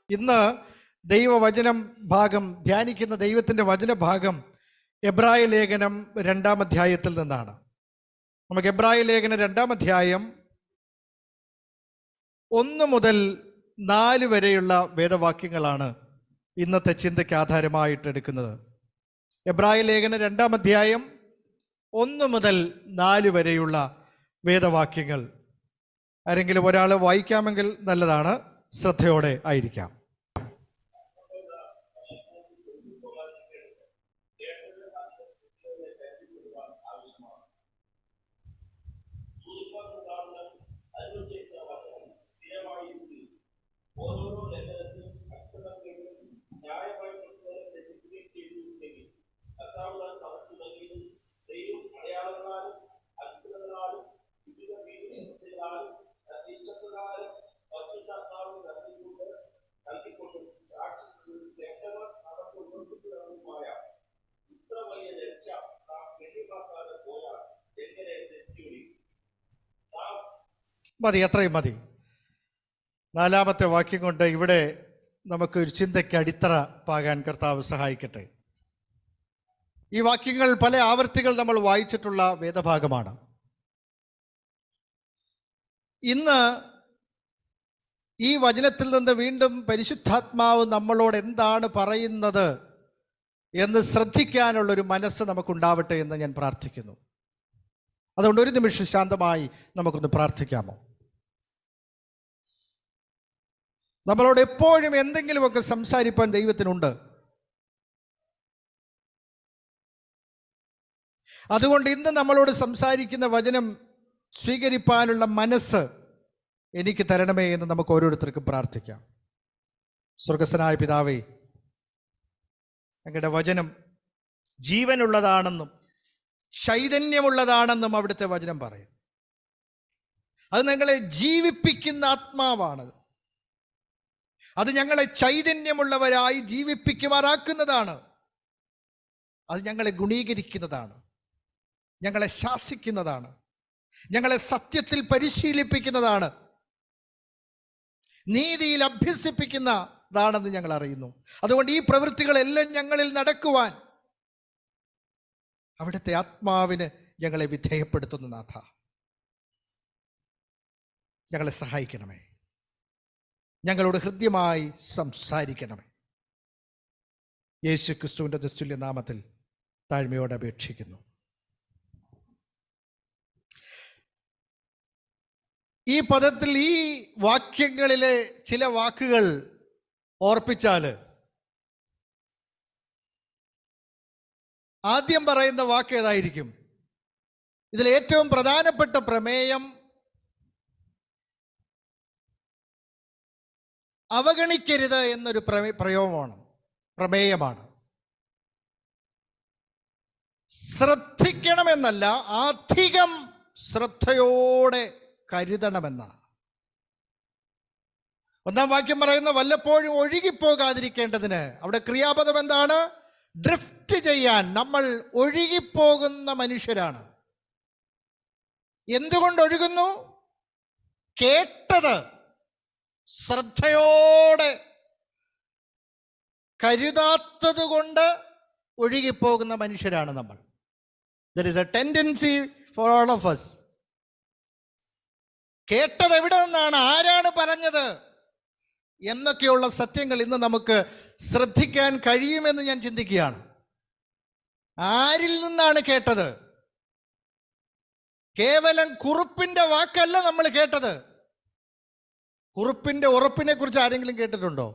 ഇന്ന് ദൈവവചനം ഭാഗം ധ്യാനിക്കുന്ന ദൈവത്തിൻ്റെ വചനഭാഗം എബ്രായ ലേഖനം 2-ാം അധ്യായത്തിൽ നിന്നാണ്. നമുക്ക് എബ്രായ ലേഖനം 2-ാം അധ്യായം 1 മുതൽ 4 വരെയുള്ള വേദവാക്യങ്ങളാണ് ഇന്നത്തെ ചിന്തയ്ക്ക് ആധാരമായിട്ട് എടുക്കുന്നത്. എബ്രായ ലേഖനം 2-ാം അധ്യായം 1 മുതൽ 4 വരെയുള്ള വേദവാക്യങ്ങൾ ആരെങ്കിലും ഒരാൾ വായിക്കാമെങ്കിൽ നല്ലതാണ്. ശ്രദ്ധയോടെ ആയിരിക്കാം. മതി, അത്രയും മതി. 4-ാമത്തെ വാക്യം കൊണ്ട് ഇവിടെ നമുക്ക് ഒരു ചിന്തയ്ക്ക് അടിത്തറ പാകാൻ കർത്താവ് സഹായിക്കട്ടെ. ഈ വാക്യങ്ങൾ പല ആവർത്തികൾ നമ്മൾ വായിച്ചിട്ടുള്ള വേദഭാഗമാണ്. ഇന്ന് ഈ വചനത്തിൽ നിന്ന് വീണ്ടും പരിശുദ്ധാത്മാവ് നമ്മളോട് എന്താണ് പറയുന്നത് എന്ന് ശ്രദ്ധിക്കാനുള്ളൊരു മനസ്സ് നമുക്കുണ്ടാവട്ടെ എന്ന് ഞാൻ പ്രാർത്ഥിക്കുന്നു. അതുകൊണ്ട് ഒരു നിമിഷം ശാന്തമായി നമുക്കൊന്ന് പ്രാർത്ഥിക്കാമോ? നമ്മളോട് എപ്പോഴും എന്തെങ്കിലുമൊക്കെ സംസാരിപ്പാൻ ദൈവത്തിനുണ്ട്. അതുകൊണ്ട് ഇന്ന് നമ്മളോട് സംസാരിക്കുന്ന വചനം സ്വീകരിപ്പാനുള്ള മനസ്സ് എനിക്ക് തരണമേ എന്ന് നമുക്ക് ഓരോരുത്തർക്കും പ്രാർത്ഥിക്കാം. സ്വർഗസ്ഥനായ പിതാവേ, അങ്ങയുടെ വചനം ജീവനുള്ളതാണെന്നും ചൈതന്യമുള്ളതാണെന്നും അവിടുത്തെ വചനം പറയും. അത് ഞങ്ങളെ ജീവിപ്പിക്കുന്ന ആത്മാവാണ്. അത് ഞങ്ങളെ ചൈതന്യമുള്ളവരായി ജീവിപ്പിക്കുമാറാക്കുന്നതാണ്. അത് ഞങ്ങളെ ഗുണീകരിക്കുന്നതാണ്, ഞങ്ങളെ ശാസിക്കുന്നതാണ്, ഞങ്ങളെ സത്യത്തിൽ പരിശീലിപ്പിക്കുന്നതാണ്, നീതിയിൽ അഭ്യസിപ്പിക്കുന്നതാണെന്ന് ഞങ്ങൾ അറിയുന്നു. അതുകൊണ്ട് ഈ പ്രവൃത്തികളെല്ലാം ഞങ്ങളിൽ നടക്കുവാൻ അവിടുത്തെ ആത്മാവിന് ഞങ്ങളെ വിധേയപ്പെടുത്തുന്ന നാഥ, ഞങ്ങളെ സഹായിക്കണമേ. ഞങ്ങളോട് ഹൃദ്യമായി സംസാരിക്കണമേ. യേശു ക്രിസ്തുവിൻ്റെ നിസ്തുല്യ നാമത്തിൽ താഴ്മയോടെ അപേക്ഷിക്കുന്നു. ഈ പദത്തിൽ, ഈ വാക്യങ്ങളിലെ ചില വാക്കുകൾ ഓർപ്പിച്ചാൽ ആദ്യം പറയുന്ന വാക്ക് ഏതായിരിക്കും? ഇതിൽ ഏറ്റവും പ്രധാനപ്പെട്ട പ്രമേയം അവഗണിക്കരുത് എന്നൊരു പ്രമേയമാണ്. ശ്രദ്ധിക്കണമെന്നല്ല, അധികം ശ്രദ്ധയോടെ കരുതണമെന്ന. 1-ാം വാക്യം പറയുന്ന വല്ലപ്പോഴും ഒഴുകിപ്പോകാതിരിക്കേണ്ടതിന്. അവിടെ ക്രിയാപദം എന്താണ്? ഡ്രിഫ്റ്റ് ചെയ്യാൻ. നമ്മൾ ഒഴുകിപ്പോകുന്ന മനുഷ്യരാണ്. എന്തുകൊണ്ട് ഒഴുകുന്നു? കേട്ടത് ശ്രദ്ധയോടെ കരുതാത്തത് കൊണ്ട് ഒഴുകിപ്പോകുന്ന മനുഷ്യരാണ് നമ്മൾ. There is a tendency for all of us. കേട്ടത് എവിടെ നിന്നാണ്, ആരാണ് പറഞ്ഞത് എന്നൊക്കെയുള്ള സത്യങ്ങൾ ഇന്ന് നമുക്ക് ശ്രദ്ധിക്കാൻ കഴിയുമെന്ന് ഞാൻ ചിന്തിക്കുകയാണ്. ആരിൽ നിന്നാണ് കേട്ടത്? കേവലം കുറുപ്പിന്റെ വാക്കല്ല നമ്മൾ കേട്ടത്. കുറുപ്പിന്റെ ഉറപ്പിനെ കുറിച്ച് ആരെങ്കിലും കേട്ടിട്ടുണ്ടോ?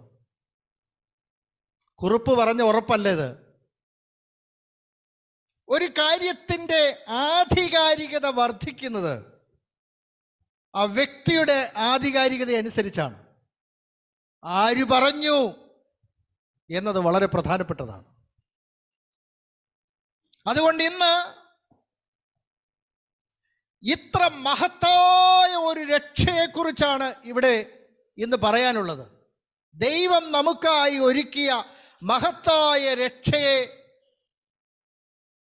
കുറുപ്പ് പറഞ്ഞ ഉറപ്പല്ല ഇത്. ഒരു കാര്യത്തിൻ്റെ ആധികാരികത വർദ്ധിക്കുന്നത് ആ വ്യക്തിയുടെ ആധികാരികത അനുസരിച്ചാണ്. ആര് പറഞ്ഞു എന്നത് വളരെ പ്രധാനപ്പെട്ടതാണ്. അതുകൊണ്ട് ഇന്ന് ഇത്ര മഹത്തായ ഒരു രക്ഷയെക്കുറിച്ചാണ് ഇവിടെ ഇന്ന് പറയാനുള്ളത്. ദൈവം നമുക്കായി ഒരുക്കിയ മഹത്തായ രക്ഷയെ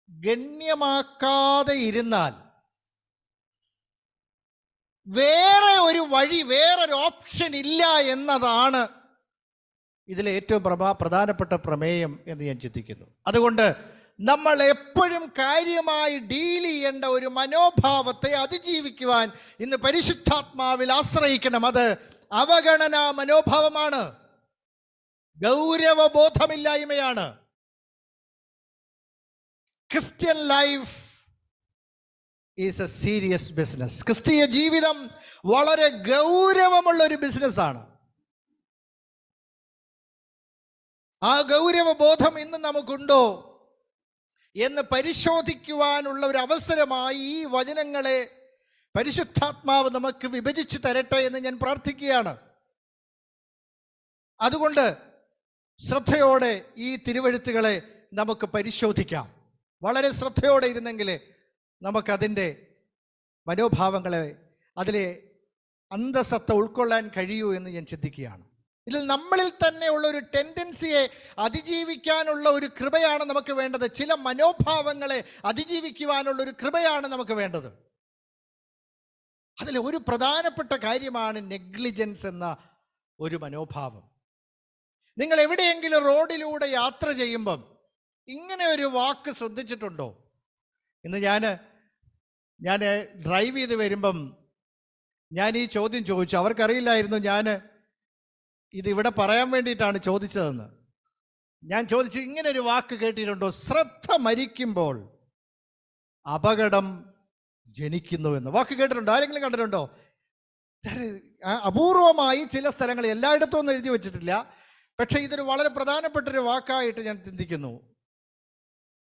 ഗണ്യമാക്കാതെ ഇരുന്നാൽ വേറെ ഒരു വഴി, വേറൊരു ഓപ്ഷൻ ഇല്ല എന്നതാണ് ഇതിലെ ഏറ്റവും പ്രധാനപ്പെട്ട പ്രമേയം എന്ന് ഞാൻ ചിന്തിക്കുന്നു. അതുകൊണ്ട് നമ്മൾ എപ്പോഴും കാര്യമായി ഡീൽ ചെയ്യേണ്ട ഒരു മനോഭാവത്തെ അതിജീവിക്കുവാൻ ഇന്ന് പരിശുദ്ധാത്മാവിൽ ആശ്രയിക്കണം. അത് അവഗണനാ മനോഭാവമാണ്, ഗൗരവബോധമില്ലായ്മയാണ്. Christian life is a serious business. ക്രിസ്തീയ ജീവിതം വളരെ ഗൗരവമുള്ള ഒരു ബിസിനസ്സാണ്. ആ ഗൗരവബോധം ഇന്ന് നമുക്കുണ്ടോ എന്ന് പരിശോധിക്കുവാനുള്ള ഒരു അവസരമായി ഈ വചനങ്ങളെ പരിശുദ്ധാത്മാവ് നമുക്ക് വിഭജിച്ച് തരട്ടെ എന്ന് ഞാൻ പ്രാർത്ഥിക്കുകയാണ്. അതുകൊണ്ട് ശ്രദ്ധയോടെ ഈ തിരുവെഴുത്തുകളെ നമുക്ക് പരിശോധിക്കാം. വളരെ ശ്രദ്ധയോടെ ഇരുന്നെങ്കിൽ നമുക്കതിൻ്റെ മനോഭാവങ്ങളെ, അതിലെ അന്തസത്ത ഉൾക്കൊള്ളാൻ കഴിയൂ എന്ന് ഞാൻ ചിന്തിക്കുകയാണ്. ഇതിൽ നമ്മളിൽ തന്നെ ഉള്ള ഒരു ടെൻഡൻസിയെ അതിജീവിക്കാനുള്ള ഒരു കൃപയാണ് നമുക്ക് വേണ്ടത്. ചില മനോഭാവങ്ങളെ അതിജീവിക്കുവാനുള്ള ഒരു കൃപയാണ് നമുക്ക് വേണ്ടത്. അതിൽ ഒരു പ്രധാനപ്പെട്ട കാര്യമാണ് നെഗ്ലിജൻസ് എന്ന ഒരു മനോഭാവം. നിങ്ങൾ എവിടെയെങ്കിലും റോഡിലൂടെ യാത്ര ചെയ്യുമ്പം ഇങ്ങനെ ഒരു വാക്ക് ശ്രദ്ധിച്ചിട്ടുണ്ടോ? ഇന്ന് ഞാൻ ഡ്രൈവ് ചെയ്ത് വരുമ്പം ഞാൻ ഈ ചോദ്യം ചോദിച്ചു. അവർക്കറിയില്ലായിരുന്നു ഞാൻ ഇതിവിടെ പറയാൻ വേണ്ടിയിട്ടാണ് ചോദിച്ചതെന്ന്. ഞാൻ ചോദിച്ചു, ഇങ്ങനെ ഒരു വാക്ക് കേട്ടിട്ടുണ്ടോ? ശ്രദ്ധ മരിക്കുമ്പോൾ അപകടം ജനിക്കുന്നുവെന്ന് വാക്ക് കേട്ടിട്ടുണ്ടോ? ആരെങ്കിലും കണ്ടിട്ടുണ്ടോ? അപൂർവമായി ചില സ്ഥലങ്ങളിൽ, എല്ലായിടത്തും ഒന്നും എഴുതി വച്ചിട്ടില്ല. പക്ഷെ ഇതൊരു വളരെ പ്രധാനപ്പെട്ടൊരു വാക്കായിട്ട് ഞാൻ ചിന്തിക്കുന്നു.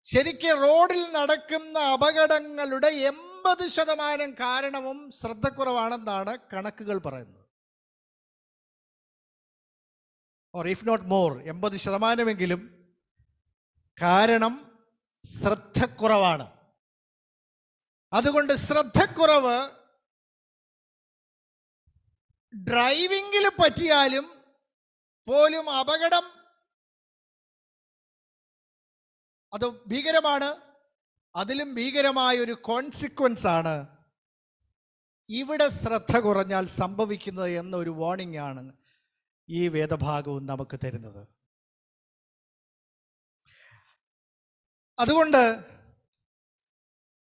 ശരിക്കും റോഡിൽ നടക്കുന്ന അപകടങ്ങളുടെ 80% കാരണവും ശ്രദ്ധക്കുറവാണെന്നാണ് കണക്കുകൾ പറയുന്നത്. ഓർ ഇഫ് നോട്ട് മോർ, 80% കാരണം ശ്രദ്ധക്കുറവാണ്. അതുകൊണ്ട് ശ്രദ്ധക്കുറവ് ഡ്രൈവിംഗിൽ പറ്റിയാലും പോലും അപകടം അത് ഭീകരമാണ്. അതിലും ഭീകരമായ ഒരു കോൺസിക്വൻസ് ആണ് ഇവിടെ ശ്രദ്ധ കുറഞ്ഞാൽ സംഭവിക്കുന്നത് എന്നൊരു വാർണിംഗ് ആണ് ഈ വേദഭാഗവും നമുക്ക് തരുന്നത്. അതുകൊണ്ട്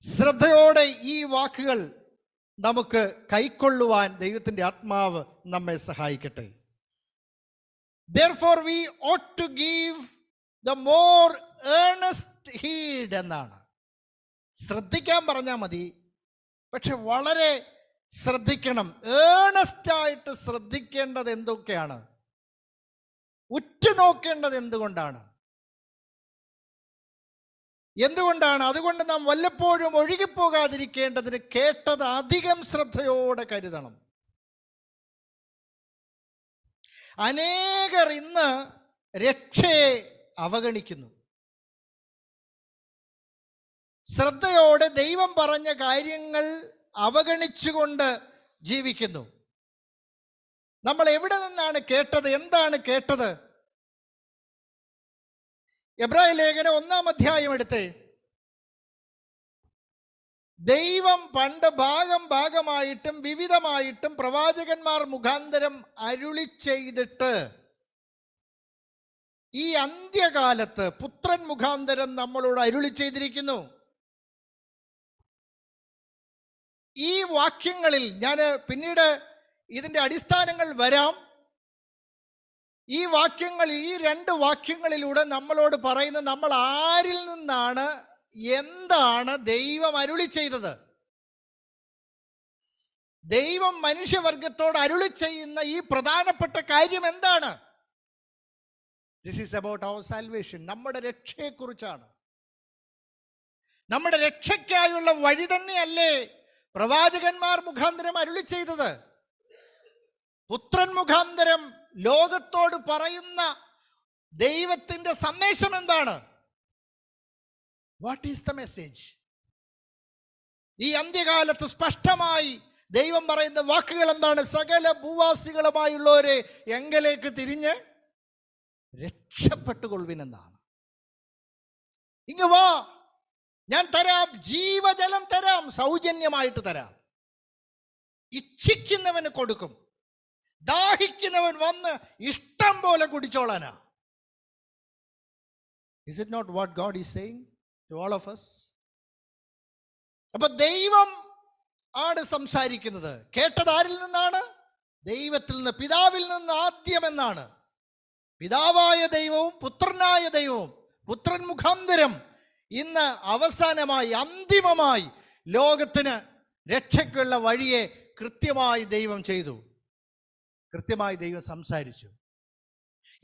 ശ്രദ്ധയോടെ ഈ വാക്കുകൾ നമുക്ക് കൈക്കൊള്ളുവാൻ ദൈവത്തിൻ്റെ ആത്മാവ് നമ്മെ സഹായിക്കട്ടെ. Therefore we ought to give the more earnest heed എന്നാണ്. ശ്രദ്ധിക്കാൻ പറഞ്ഞാൽ മതി, പക്ഷെ വളരെ ശ്രദ്ധിക്കണം. ഏണസ്റ്റായിട്ട് ശ്രദ്ധിക്കേണ്ടത് എന്തൊക്കെയാണ്? ഉറ്റുനോക്കേണ്ടത് എന്തുകൊണ്ടാണ്? അതുകൊണ്ട് നാം വല്ലപ്പോഴും ഒഴുകിപ്പോകാതിരിക്കേണ്ടതിന് കേട്ടത് അധികം ശ്രദ്ധയോടെ കരുതണം. അനേകർ ഇന്ന് രക്ഷയെ അവഗണിക്കുന്നു. ശ്രദ്ധയോടെ ദൈവം പറഞ്ഞ കാര്യങ്ങൾ അവഗണിച്ചുകൊണ്ട് ജീവിക്കുന്നു. നമ്മൾ എവിടെ നിന്നാണ് കേട്ടത്? എന്താണ് കേട്ടത്? എബ്രായ ലേഖനം 1-ാം അധ്യായം എടുത്തേ. ദൈവം പണ്ട് ഭാഗമായിട്ടും വിവിധമായിട്ടും പ്രവാചകന്മാർ മുഖാന്തരം അരുളി ചെയ്തിട്ട് ഈ അന്ത്യകാലത്ത് പുത്രൻ മുഖാന്തരം നമ്മളോട് അരുളി ചെയ്തിരിക്കുന്നു. ഈ വാക്യങ്ങളിൽ ഞാൻ പിന്നീട് ഇതിൻ്റെ അടിസ്ഥാനങ്ങൾ വരാം. ഈ 2 വാക്യങ്ങളിലൂടെ നമ്മളോട് പറയുന്ന നമ്മൾ ആരിൽ നിന്നാണ്, എന്താണ് ദൈവം അരുളി ചെയ്തത്? ദൈവം മനുഷ്യവർഗത്തോട് അരുളി ചെയ്യുന്ന ഈ പ്രധാനപ്പെട്ട കാര്യം എന്താണ്? This is about our salvation. നമ്മുടെ രക്ഷയെക്കുറിച്ചാണ്. നമ്മുടെ രക്ഷയ്ക്കായുള്ള വഴി തന്നെയല്ലേ പ്രവാചകന്മാർ മുഖാന്തരം അരുളി ചെയ്തത്? പുത്രൻ മുഖാന്തരം ലോകത്തോട് പറയുന്ന ദൈവത്തിന്റെ സന്ദേശം എന്താണ്? What is the message? ഈ അന്ത്യകാലത്ത് സ്പഷ്ടമായി ദൈവം പറയുന്ന വാക്കുകൾ എന്താണ്? സകല ഭൂവാസികളുമായുള്ളവരെ എങ്കലേക്ക് തിരിഞ്ഞ് രക്ഷപ്പെട്ടുകൊള്ളുവിനെന്നാണ്. ഇങ്ങ് വാ, ഞാൻ തരാം, ജീവജലം തരാം, സൗജന്യമായിട്ട് തരാം. ഇച്ഛിക്കുന്നവന് കൊടുക്കും. ദാഹിക്കുന്നവൻ വന്ന് ഇഷ്ടം പോലെ കുടിച്ചോളാനാ. Is it not what God is saying to all of us? അപ്പൊ ദൈവം ആണ് സംസാരിക്കുന്നത്. കേട്ടത് ആരിൽ നിന്നാണ്? ദൈവത്തിൽ നിന്ന്, പിതാവിൽ നിന്ന് ആദ്യമെന്നാണ്. പിതാവായ ദൈവവും പുത്രനായ ദൈവവും പുത്രൻ മുഖാന്തരം ഇന്ന് അവസാനമായി, അന്തിമമായി ലോകത്തിന് രക്ഷയ്ക്കുള്ള വഴിയെ കൃത്യമായി ദൈവം ചെയ്തു, കൃത്യമായി ദൈവം സംസാരിച്ചു.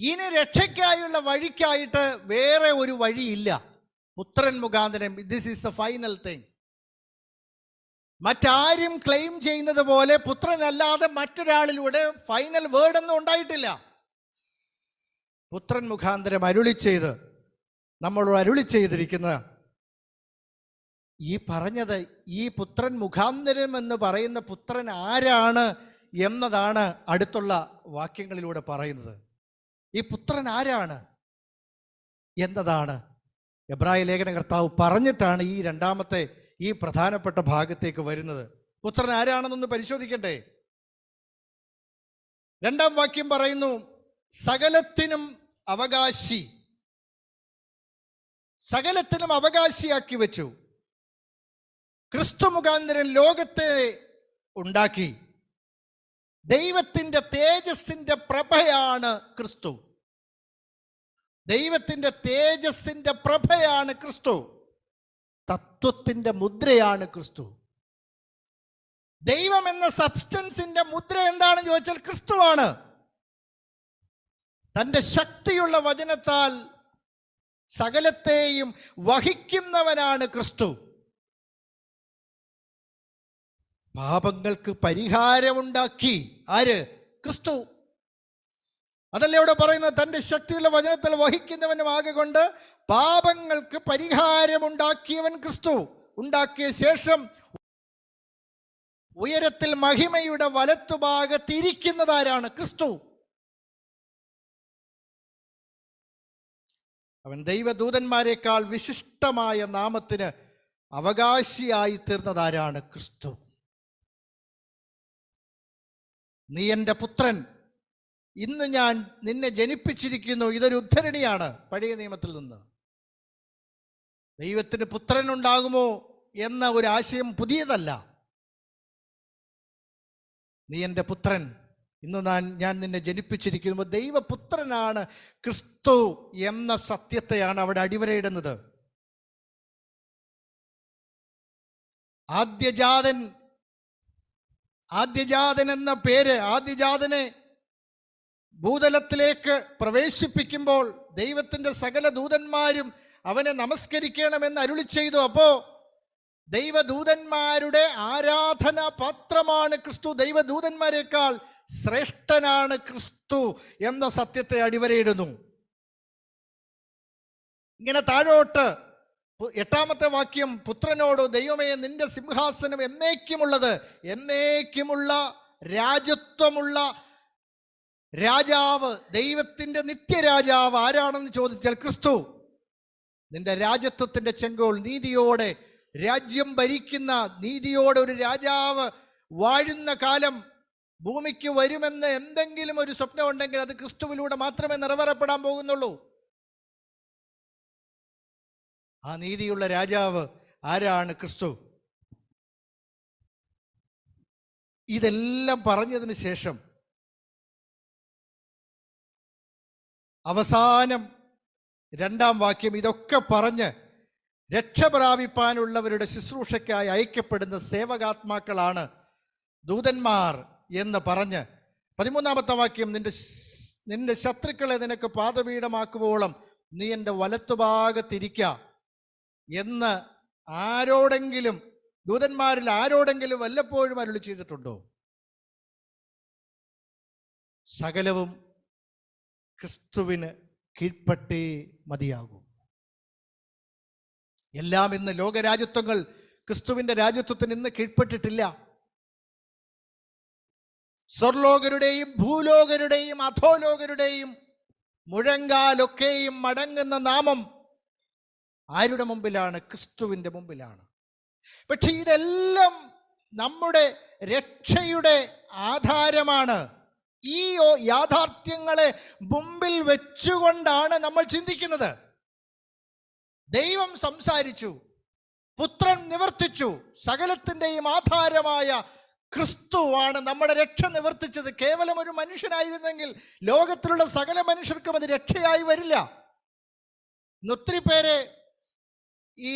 ഇനി രക്ഷയ്ക്കായുള്ള വഴിക്കായിട്ട് വേറെ ഒരു വഴിയില്ല. പുത്രൻ മുഖാന്തരം. This is A final thing. മറ്റാരും ക്ലെയിം ചെയ്യുന്നത് പോലെ പുത്രനല്ലാതെ മറ്റൊരാളിലൂടെ ഫൈനൽ വേർഡ് ഒന്നും ഉണ്ടായിട്ടില്ല. പുത്രൻ മുഖാന്തരം അരുളി ചെയ്ത്, നമ്മളോട് അരുളി ചെയ്തിരിക്കുന്ന ഈ പറഞ്ഞത്, ഈ പുത്രൻ മുഖാന്തരം എന്ന് പറയുന്ന പുത്രൻ ആരാണ് എന്നതാണ് അടുത്തുള്ള വാക്യങ്ങളിലൂടെ പറയുന്നത്. ഈ പുത്രൻ ആരാണ് എന്നതാണ് എബ്രായ ലേഖന കർത്താവ് പറഞ്ഞിട്ടാണ് ഈ രണ്ടാമത്തെ ഈ പ്രധാനപ്പെട്ട ഭാഗത്തേക്ക് വരുന്നത്. പുത്രൻ ആരാണെന്നൊന്ന് പരിശോധിക്കട്ടെ. രണ്ടാം വാക്യം പറയുന്നു, സകലത്തിനും അവകാശി, സകലത്തിനും അവകാശിയാക്കി വെച്ചു. ക്രിസ്തു മുഖാന്തരം ലോകത്തെ ഉണ്ടാക്കി. ദൈവത്തിൻ്റെ തേജസ്സിൻ്റെ പ്രഭയാണ് ക്രിസ്തു. ദൈവത്തിൻ്റെ തേജസ്സിൻ്റെ പ്രഭയാണ് ക്രിസ്തു. തത്വത്തിൻ്റെ മുദ്രയാണ് ക്രിസ്തു. ദൈവം എന്ന സബ്സ്റ്റൻസിന്റെ മുദ്ര എന്താണെന്ന് ചോദിച്ചാൽ ക്രിസ്തുവാണ്. തൻ്റെ ശക്തിയുള്ള വചനത്താൽ സകലത്തെയും വഹിക്കുന്നവനാണ് ക്രിസ്തു. പാപങ്ങൾക്ക് പരിഹാരമുണ്ടാക്കി. ആര്? ക്രിസ്തു. അതല്ലേ ഇവിടെ പറയുന്നത്, തൻ്റെ ശക്തിയുള്ള വചനത്തിൽ വഹിക്കുന്നവനും ആകൊണ്ട് പാപങ്ങൾക്ക് പരിഹാരമുണ്ടാക്കിയവൻ ക്രിസ്തു. ഉണ്ടാക്കിയ ശേഷം ഉയരത്തിൽ മഹിമയുടെ വലത്തുഭാഗത്തിരിക്കുന്നതാരാണ്? ക്രിസ്തു. അവൻ ദൈവദൂതന്മാരെക്കാൾ വിശിഷ്ടമായ നാമത്തിന് അവകാശിയായി തീർന്നതാരാണ്? ക്രിസ്തു. നീ എൻ്റെ പുത്രൻ, ഇന്ന് ഞാൻ നിന്നെ ജനിപ്പിച്ചിരിക്കുന്നു. ഇതൊരു ഉദ്ധരണിയാണ് പഴയ നിയമത്തിൽ നിന്ന്. ദൈവത്തിന് പുത്രൻ ഉണ്ടാകുമോ എന്ന ഒരു ആശയം പുതിയതല്ല. നീ എൻ്റെ പുത്രൻ, ഇന്ന് ഞാൻ നിന്നെ ജനിപ്പിച്ചിരിക്കുന്നു. ദൈവപുത്രനാണ് ക്രിസ്തു എന്ന സത്യത്തെയാണ് അവിടെ അടിവരയിടുന്നത്. ആദ്യജാതൻ എന്ന പേര്, ആദ്യജാതനെ ഭൂതലത്തിലേക്ക് പ്രവേശിപ്പിക്കുമ്പോൾ ദൈവത്തിൻ്റെ സകല ദൂതന്മാരും അവനെ നമസ്കരിക്കണമെന്ന് അരുളി ചെയ്തു. അപ്പോ ദൈവദൂതന്മാരുടെ ആരാധന പാത്രമാണ് ക്രിസ്തു. ദൈവദൂതന്മാരെക്കാൾ ശ്രേഷ്ഠനാണ് ക്രിസ്തു എന്ന സത്യത്തെ അടിവരയിടുന്നു. ഇങ്ങനെ താഴോട്ട് 8-ാമത്തെ വാക്യം, പുത്രനോട് ദൈവമേ നിന്റെ സിംഹാസനം എന്നേക്കുമുള്ളത്, എന്നേക്കുമുള്ള രാജത്വമുള്ള രാജാവ്, ദൈവത്തിൻ്റെ നിത്യരാജാവ് ആരാണെന്ന് ചോദിച്ചാൽ ക്രിസ്തു. നിന്റെ രാജത്വത്തിൻ്റെ ചെങ്കോൾ, നീതിയോടെ രാജ്യം ഭരിക്കുന്ന, നീതിയോടെ ഒരു രാജാവ് വാഴുന്ന കാലം ഭൂമിക്ക് വരുമെന്ന് എന്തെങ്കിലും ഒരു സ്വപ്നം ഉണ്ടെങ്കിൽ അത് ക്രിസ്തുവിലൂടെ മാത്രമേ നിറവേറപ്പെടാൻ പോകുന്നുള്ളൂ. ആ നീതിയുള്ള രാജാവ് ആരാണ്? ക്രിസ്തു. ഇതെല്ലാം പറഞ്ഞതിന് ശേഷം അവസാനം 2-ാം വാക്യം, ഇതൊക്കെ പറഞ്ഞ് രക്ഷ പ്രാപിപ്പാനുള്ളവരുടെ ശുശ്രൂഷയ്ക്കായി അയക്കപ്പെടുന്ന സേവകാത്മാക്കളാണ് ദൂതന്മാർ എന്ന് പറഞ്ഞ് 13-ാമത്തെ വാക്യം, നിന്റെ ശത്രുക്കളെ നിനക്ക് പാദപീഠമാക്കുവോളം നീ എൻ്റെ വലത്തുഭാഗത്തിരിക്ക എന്ന് ആരോടെങ്കിലും, ദൂതന്മാരിൽ ആരോടെങ്കിലും വല്ലപ്പോഴും അരുളി ചെയ്തിട്ടുണ്ടോ? സകലവും ക്രിസ്തുവിന് കീഴ്പ്പെട്ടേ മതിയാകൂ. എല്ലാം ഇന്ന് ലോകരാജ്യത്വങ്ങൾ ക്രിസ്തുവിൻ്റെ രാജ്യത്വത്തിന് ഇന്ന് കീഴ്പ്പെട്ടിട്ടില്ല. സ്വർലോകരുടെയും ഭൂലോകരുടെയും അധോലോകരുടെയും മുഴങ്കാലൊക്കെയും മടങ്ങുന്ന നാമം ആരുടെ മുമ്പിലാണ്? ക്രിസ്തുവിൻ്റെ മുമ്പിലാണ്. പക്ഷെ ഇതെല്ലാം നമ്മുടെ രക്ഷയുടെ ആധാരമാണ്. ഈ യാഥാർത്ഥ്യങ്ങളെ മുമ്പിൽ വെച്ചുകൊണ്ടാണ് നമ്മൾ ചിന്തിക്കുന്നത്. ദൈവം സംസാരിച്ചു, പുത്രൻ നിവർത്തിച്ചു, സകലത്തിൻ്റെയും ആധാരമായ ക്രിസ്തുവാണ് നമ്മുടെ രക്ഷ നിവർത്തിച്ചത്. കേവലം ഒരു മനുഷ്യനായിരുന്നെങ്കിൽ ലോകത്തിലുള്ള സകല മനുഷ്യർക്കും അത് രക്ഷയായി വരില്ല. ഒത്തിരി പേരെ ഈ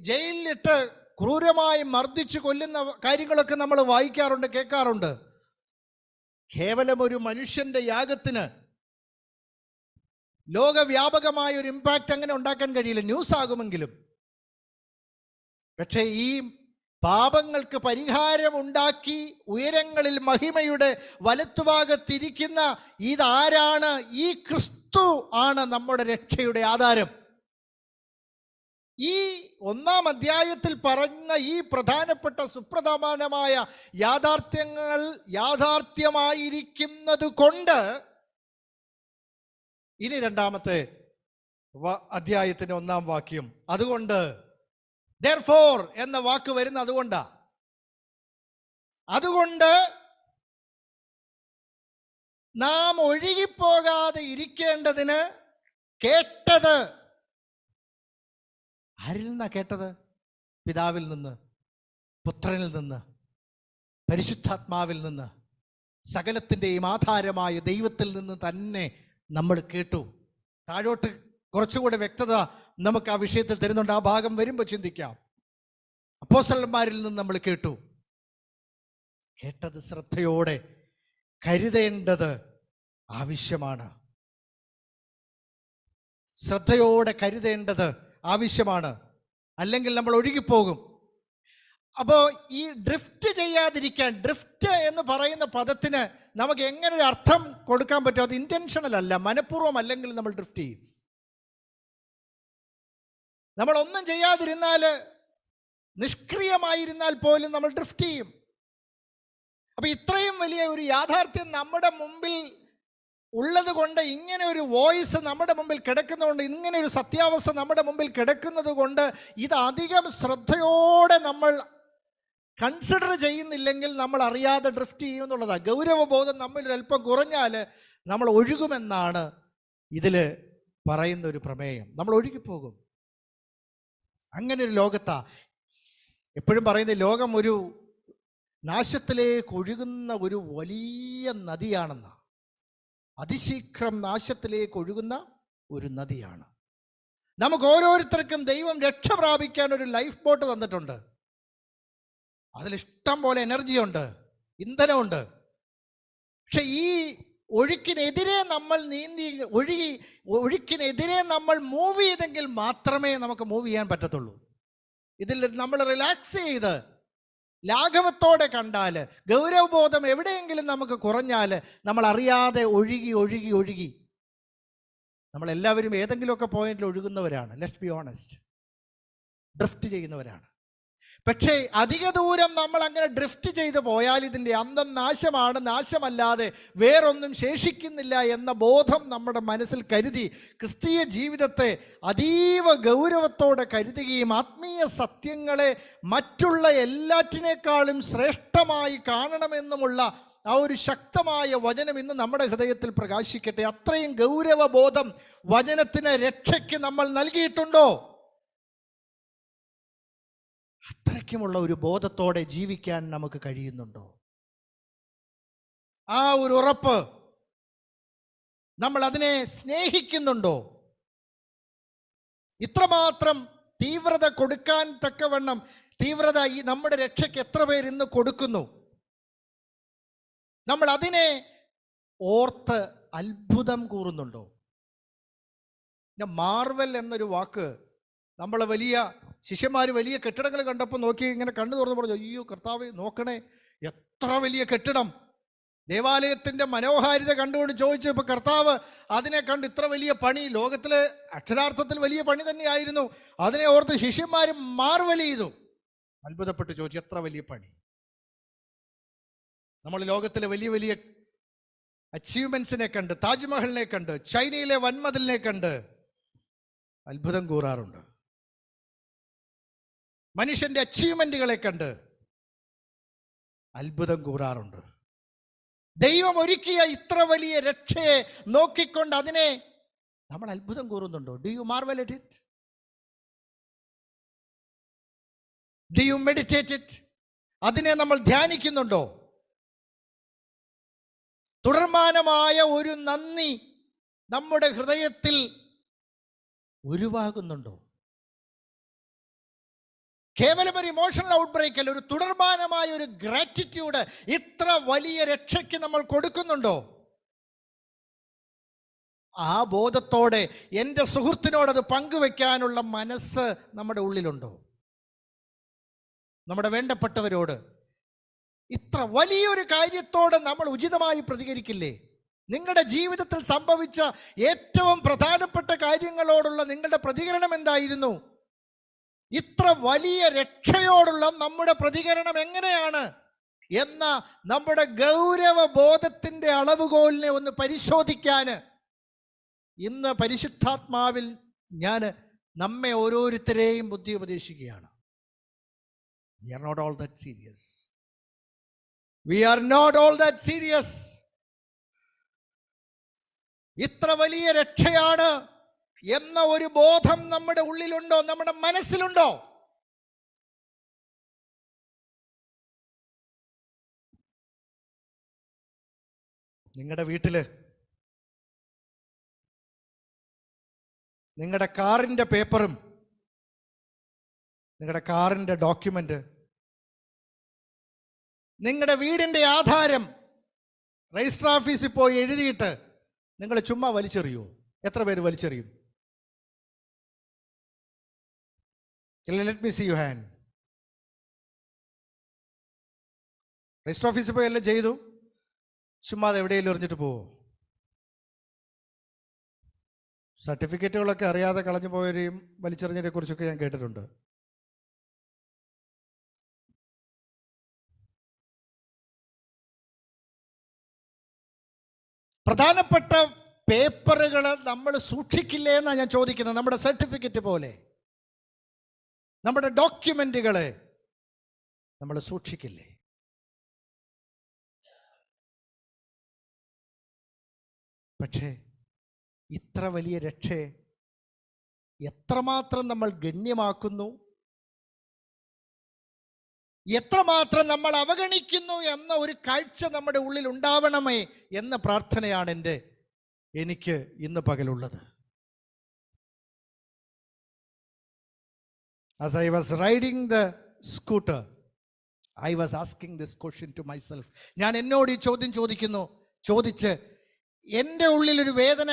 ജയിലിലിട്ട് ക്രൂരമായി മർദ്ദിച്ചു കൊല്ലുന്ന കാര്യങ്ങളൊക്കെ നമ്മൾ വായിക്കാറുണ്ട്, കേൾക്കാറുണ്ട്. കേവലം ഒരു മനുഷ്യന്റെ യാഗത്തിന് ലോകവ്യാപകമായ ഒരു ഇമ്പാക്റ്റ് അങ്ങനെ ഉണ്ടാക്കാൻ കഴിയില്ല. ന്യൂസ് ആകുമെങ്കിലും. പക്ഷേ ഈ പാപങ്ങൾക്ക് പരിഹാരമുണ്ടാക്കി ഉയരങ്ങളിൽ മഹിമയുടെ വലത്തുഭാഗത്തിരിക്കുന്ന ഇതാരാണ്? ഈ ക്രിസ്തു ആണ് നമ്മുടെ രക്ഷയുടെ ആധാരം. ഈ 1-ാം അധ്യായത്തിൽ പറഞ്ഞ ഈ പ്രധാനപ്പെട്ട സുപ്രധാനമായ യാഥാർത്ഥ്യങ്ങൾ യാഥാർത്ഥ്യമായിരിക്കുന്നത് കൊണ്ട് ഇനി 2-ാമത്തെ അധ്യായത്തിന്റെ 1-ാം വാക്യം, അതുകൊണ്ട് therefore എന്ന വാക്ക് വരുന്ന അതുകൊണ്ടാ. അതുകൊണ്ട് നാം ഒഴുകിപ്പോകാതെ ഇരിക്കേണ്ടതിന് കേട്ടത് ആരിൽ നിന്നാ കേട്ടത്? പിതാവിൽ നിന്ന്, പുത്രനിൽ നിന്ന്, പരിശുദ്ധാത്മാവിൽ നിന്ന്, സകലത്തിൻ്റെയും ആധാരമായ ദൈവത്തിൽ നിന്ന് തന്നെ നമ്മൾ കേട്ടു. താഴോട്ട് കുറച്ചുകൂടെ വ്യക്തത നമുക്ക് ആ വിഷയത്തിൽ തരുന്നുണ്ട്. ആ ഭാഗം വരുമ്പോൾ ചിന്തിക്കാം. അപ്പോസ്തലന്മാരിൽ നിന്ന് നമ്മൾ കേട്ടു. കേട്ടത് ശ്രദ്ധയോടെ കരുതേണ്ടത് ആവശ്യമാണ്. ശ്രദ്ധയോടെ കരുതേണ്ടത് ആവശ്യമാണ്, അല്ലെങ്കിൽ നമ്മൾ ഒഴുകിപ്പോകും. അപ്പോൾ ഈ ഡ്രിഫ്റ്റ് ചെയ്യാതിരിക്കാൻ, ഡ്രിഫ്റ്റ് എന്ന് പറയുന്ന പദത്തിന് നമുക്ക് എങ്ങനെ ഒരു അർത്ഥം കൊടുക്കാൻ പറ്റും? അത് ഇന്റൻഷണൽ അല്ല, മനഃപൂർവ്വം അല്ലെങ്കിൽ നമ്മൾ ഡ്രിഫ്റ്റ് ചെയ്യും. നമ്മൾ ഒന്നും ചെയ്യാതിരുന്നാൽ, നിഷ്ക്രിയമായിരുന്നാൽ പോലും നമ്മൾ ഡ്രിഫ്റ്റ് ചെയ്യും. അപ്പൊ ഇത്രയും വലിയ ഒരു യാഥാർത്ഥ്യം നമ്മുടെ മുമ്പിൽ ഉള്ളത് കൊണ്ട്, ഇങ്ങനെ ഒരു വോയിസ് നമ്മുടെ മുമ്പിൽ കിടക്കുന്നതുകൊണ്ട്, ഇങ്ങനെ ഒരു സത്യാവസ്ഥ നമ്മുടെ മുമ്പിൽ കിടക്കുന്നത് കൊണ്ട് ഇത് അധികം ശ്രദ്ധയോടെ നമ്മൾ കൺസിഡർ ചെയ്യുന്നില്ലെങ്കിൽ നമ്മൾ അറിയാതെ ഡ്രിഫ്റ്റ് ചെയ്യും എന്നുള്ളതാണ്. ഗൗരവബോധം നമ്മളിൽ അല്പം കുറഞ്ഞാൽ നമ്മൾ ഒഴുകുമെന്നാണ് ഇതിൽ പറയുന്ന ഒരു പ്രമേയം. നമ്മൾ ഒഴുകിപ്പോകും. അങ്ങനെ ഒരു ലോകത്താ എപ്പോഴും പറയുന്നത്, ലോകം ഒരു നാശത്തിലേക്ക് ഒഴുകുന്ന ഒരു വലിയ നദിയാണെന്ന, അതിശീഘ്രം നാശത്തിലേക്ക് ഒഴുകുന്ന ഒരു നദിയാണ്. നമുക്ക് ഓരോരുത്തർക്കും ദൈവം രക്ഷ പ്രാപിക്കാൻ ഒരു ലൈഫ് ബോട്ട് തന്നിട്ടുണ്ട്. അതിലിഷ്ടം പോലെ എനർജിയുണ്ട്, ഇന്ധനമുണ്ട്. പക്ഷെ ഈ ഒഴുക്കിനെതിരെ നമ്മൾ ഒഴുക്കിനെതിരെ നമ്മൾ മൂവ് ചെയ്തെങ്കിൽ മാത്രമേ നമുക്ക് മൂവ് ചെയ്യാൻ പറ്റത്തുള്ളൂ. ഇതിൽ നമ്മൾ റിലാക്സ് ചെയ്ത് ലാഘവത്തോടെ കണ്ടാൽ, ഗൗരവബോധം എവിടെയെങ്കിലും നമുക്ക് കുറഞ്ഞാൽ നമ്മൾ അറിയാതെ ഒഴുകി നമ്മളെല്ലാവരും ഏതെങ്കിലുമൊക്കെ പോയിന്റിൽ ഒഴുകുന്നവരാണ്. ലെറ്റ്സ് ബി ഓണസ്റ്റ്, ഡ്രിഫ്റ്റ് ചെയ്യുന്നവരാണ്. പക്ഷേ അധിക ദൂരം നമ്മൾ അങ്ങനെ ഡ്രിഫ്റ്റ് ചെയ്ത് പോയാൽ ഇതിൻ്റെ അന്തം നാശമാണ്, നാശമല്ലാതെ വേറൊന്നും ശേഷിക്കുന്നില്ല എന്ന ബോധം നമ്മുടെ മനസ്സിൽ കരുതി ക്രിസ്തീയ ജീവിതത്തെ അതീവ ഗൗരവത്തോടെ കരുതുകയും ആത്മീയ സത്യങ്ങളെ മറ്റുള്ള എല്ലാറ്റിനേക്കാളും ശ്രേഷ്ഠമായി കാണണമെന്നുമുള്ള ആ ഒരു ശക്തമായ വചനം ഇന്ന് നമ്മുടെ ഹൃദയത്തിൽ പ്രകാശിക്കട്ടെ. അത്രയും ഗൗരവബോധം വചനത്തിന് രക്ഷയ്ക്ക് നമ്മൾ നൽകിയിട്ടുണ്ടോ? അത്രയ്ക്കുമുള്ള ഒരു ബോധത്തോടെ ജീവിക്കാൻ നമുക്ക് കഴിയുന്നുണ്ടോ? ആ ഒരു ഉറപ്പ്, നമ്മൾ അതിനെ സ്നേഹിക്കുന്നുണ്ടോ? ഇത്രമാത്രം തീവ്രത കൊടുക്കാൻ തക്കവണ്ണം തീവ്രത ഈ നമ്മുടെ രക്ഷയ്ക്ക് എത്ര പേർ ഇന്ന് കൊടുക്കുന്നു? നമ്മൾ അതിനെ ഓർത്ത് അത്ഭുതം കൂറുന്നുണ്ടോ? പിന്നെ മാർവൽ എന്നൊരു വാക്ക്, നമ്മൾ ശിഷ്യന്മാർ വലിയ കെട്ടിടങ്ങൾ കണ്ടപ്പോൾ നോക്കി ഇങ്ങനെ കണ്ണു തുറന്ന് പറഞ്ഞു, അയ്യോ കർത്താവേ നോക്കണേ, എത്ര വലിയ കെട്ടിടം! ദേവാലയത്തിൻ്റെ മനോഹാരിത കണ്ടുകൊണ്ട് ചോദിച്ചു. ഇപ്പോൾ കർത്താവ് അതിനെ കണ്ട് ഇത്ര വലിയ പണി, ലോകത്തിലെ അക്ഷരാർത്ഥത്തിൽ വലിയ പണി തന്നെയായിരുന്നു. അതിനെ ഓർത്ത് ശിഷ്യന്മാർ മാർവൽ ചെയ്തു, അത്ഭുതപ്പെട്ട് ചോദിച്ചു, എത്ര വലിയ പണി! നമ്മൾ ലോകത്തിലെ വലിയ വലിയ അച്ചീവ്മെന്റ്സിനെ കണ്ട്, താജ്മഹലിനെ കണ്ട്, ചൈനയിലെ വൻമതിലിനെ കണ്ട് അത്ഭുതം കൂറാറുണ്ട്. മനുഷ്യന്റെ അച്ചീവ്മെന്റുകളെ കണ്ട് അത്ഭുതം കൂറാറുണ്ട്. ദൈവം ഒരുക്കിയ ഇത്ര വലിയ രക്ഷയെ നോക്കിക്കൊണ്ട് അതിനെ നമ്മൾ അത്ഭുതം കൂറുന്നുണ്ടോ? Do you marvel at it? Do you meditate it? അതിനെ നമ്മൾ ധ്യാനിക്കുന്നുണ്ടോ? തുടർമാനമായ ഒരു നന്ദി നമ്മുടെ ഹൃദയത്തിൽ ഉരുവാകുന്നുണ്ടോ? കേവലം ഒരു ഇമോഷണൽ ഔട്ട്ബ്രേക്ക് അല്ല, ഒരു തുടർമാനമായ ഒരു ഗ്രാറ്റിറ്റ്യൂഡ് ഇത്ര വലിയ രക്ഷയ്ക്ക് നമ്മൾ കൊടുക്കുന്നുണ്ടോ? ആ ബോധത്തോടെ എൻ്റെ സുഹൃത്തിനോടത് പങ്കുവെക്കാനുള്ള മനസ്സ് നമ്മുടെ ഉള്ളിലുണ്ടോ? നമ്മുടെ വേണ്ടപ്പെട്ടവരോട് ഇത്ര വലിയൊരു കാര്യത്തോട് നമ്മൾ ഉചിതമായി പ്രതികരിക്കില്ലേ? നിങ്ങളുടെ ജീവിതത്തിൽ സംഭവിച്ച ഏറ്റവും പ്രധാനപ്പെട്ട കാര്യങ്ങളോടുള്ള നിങ്ങളുടെ പ്രതികരണം എന്തായിരുന്നു? ഇത്ര വലിയ രക്ഷയോടുള്ള നമ്മുടെ പ്രതികരണം എങ്ങനെയാണ് എന്ന നമ്മുടെ ഗൗരവബോധത്തിൻ്റെ അളവുകോലിനെ ഒന്ന് പരിശോധിക്കാൻ ഇന്ന് പരിശുദ്ധാത്മാവിൽ ഞാൻ നമ്മെ ഓരോരുത്തരെയും ബുദ്ധി ഉപദേശിക്കുകയാണ്. We are not all that serious. We are not all that serious. ഇത്ര വലിയ രക്ഷയാണ് എന്ന ഒരു ബോധം നമ്മുടെ ഉള്ളിലുണ്ടോ? നമ്മുടെ മനസ്സിലുണ്ടോ? നിങ്ങളുടെ വീട്ടില് നിങ്ങളുടെ കാറിൻ്റെ പേപ്പറും നിങ്ങളുടെ കാറിൻ്റെ ഡോക്യുമെന്റ്, നിങ്ങളുടെ വീടിൻ്റെ ആധാരം രജിസ്റ്റർ ഓഫീസിൽ പോയി എഴുതിയിട്ട് നിങ്ങൾ ചുമ്മാ വലിച്ചെറിയുമോ? എത്ര പേര് വലിച്ചെറിയും? Let me see you hand. Register ഓഫീസിൽ പോയി എല്ലാം ചെയ്തു, ചുമ്മാ അത് എവിടെയെങ്കിലും എറിഞ്ഞിട്ട് പോവോ? സർട്ടിഫിക്കറ്റുകളൊക്കെ അറിയാതെ കളഞ്ഞു പോയവരെയും വലിച്ചെറിഞ്ഞതിനെ കുറിച്ചൊക്കെ ഞാൻ കേട്ടിട്ടുണ്ട്. പ്രധാനപ്പെട്ട പേപ്പറുകൾ നമ്മൾ സൂക്ഷിക്കില്ലേ എന്നാണ് ഞാൻ ചോദിക്കുന്നത്. നമ്മുടെ സർട്ടിഫിക്കറ്റ് പോലെ നമ്മുടെ ഡോക്യുമെന്റുകളെ നമ്മൾ സൂക്ഷിക്കില്ലേ? പക്ഷേ ഇത്ര വലിയ രക്ഷയെ എത്രമാത്രം നമ്മൾ ഗണ്യമാക്കുന്നു, എത്രമാത്രം നമ്മൾ അവഗണിക്കുന്നു എന്ന ഒരു കാഴ്ച നമ്മുടെ ഉള്ളിൽ ഉണ്ടാവണമേ എന്ന പ്രാർത്ഥനയാണ് എനിക്ക് ഇന്ന് പകലുള്ളത്. As I was riding the scooter, I was asking this question to myself. ഞാൻ എന്നോട് ഈ ചോദ്യം ചോദിച്ച് എൻ്റെ ഉള്ളിലൊരു വേദന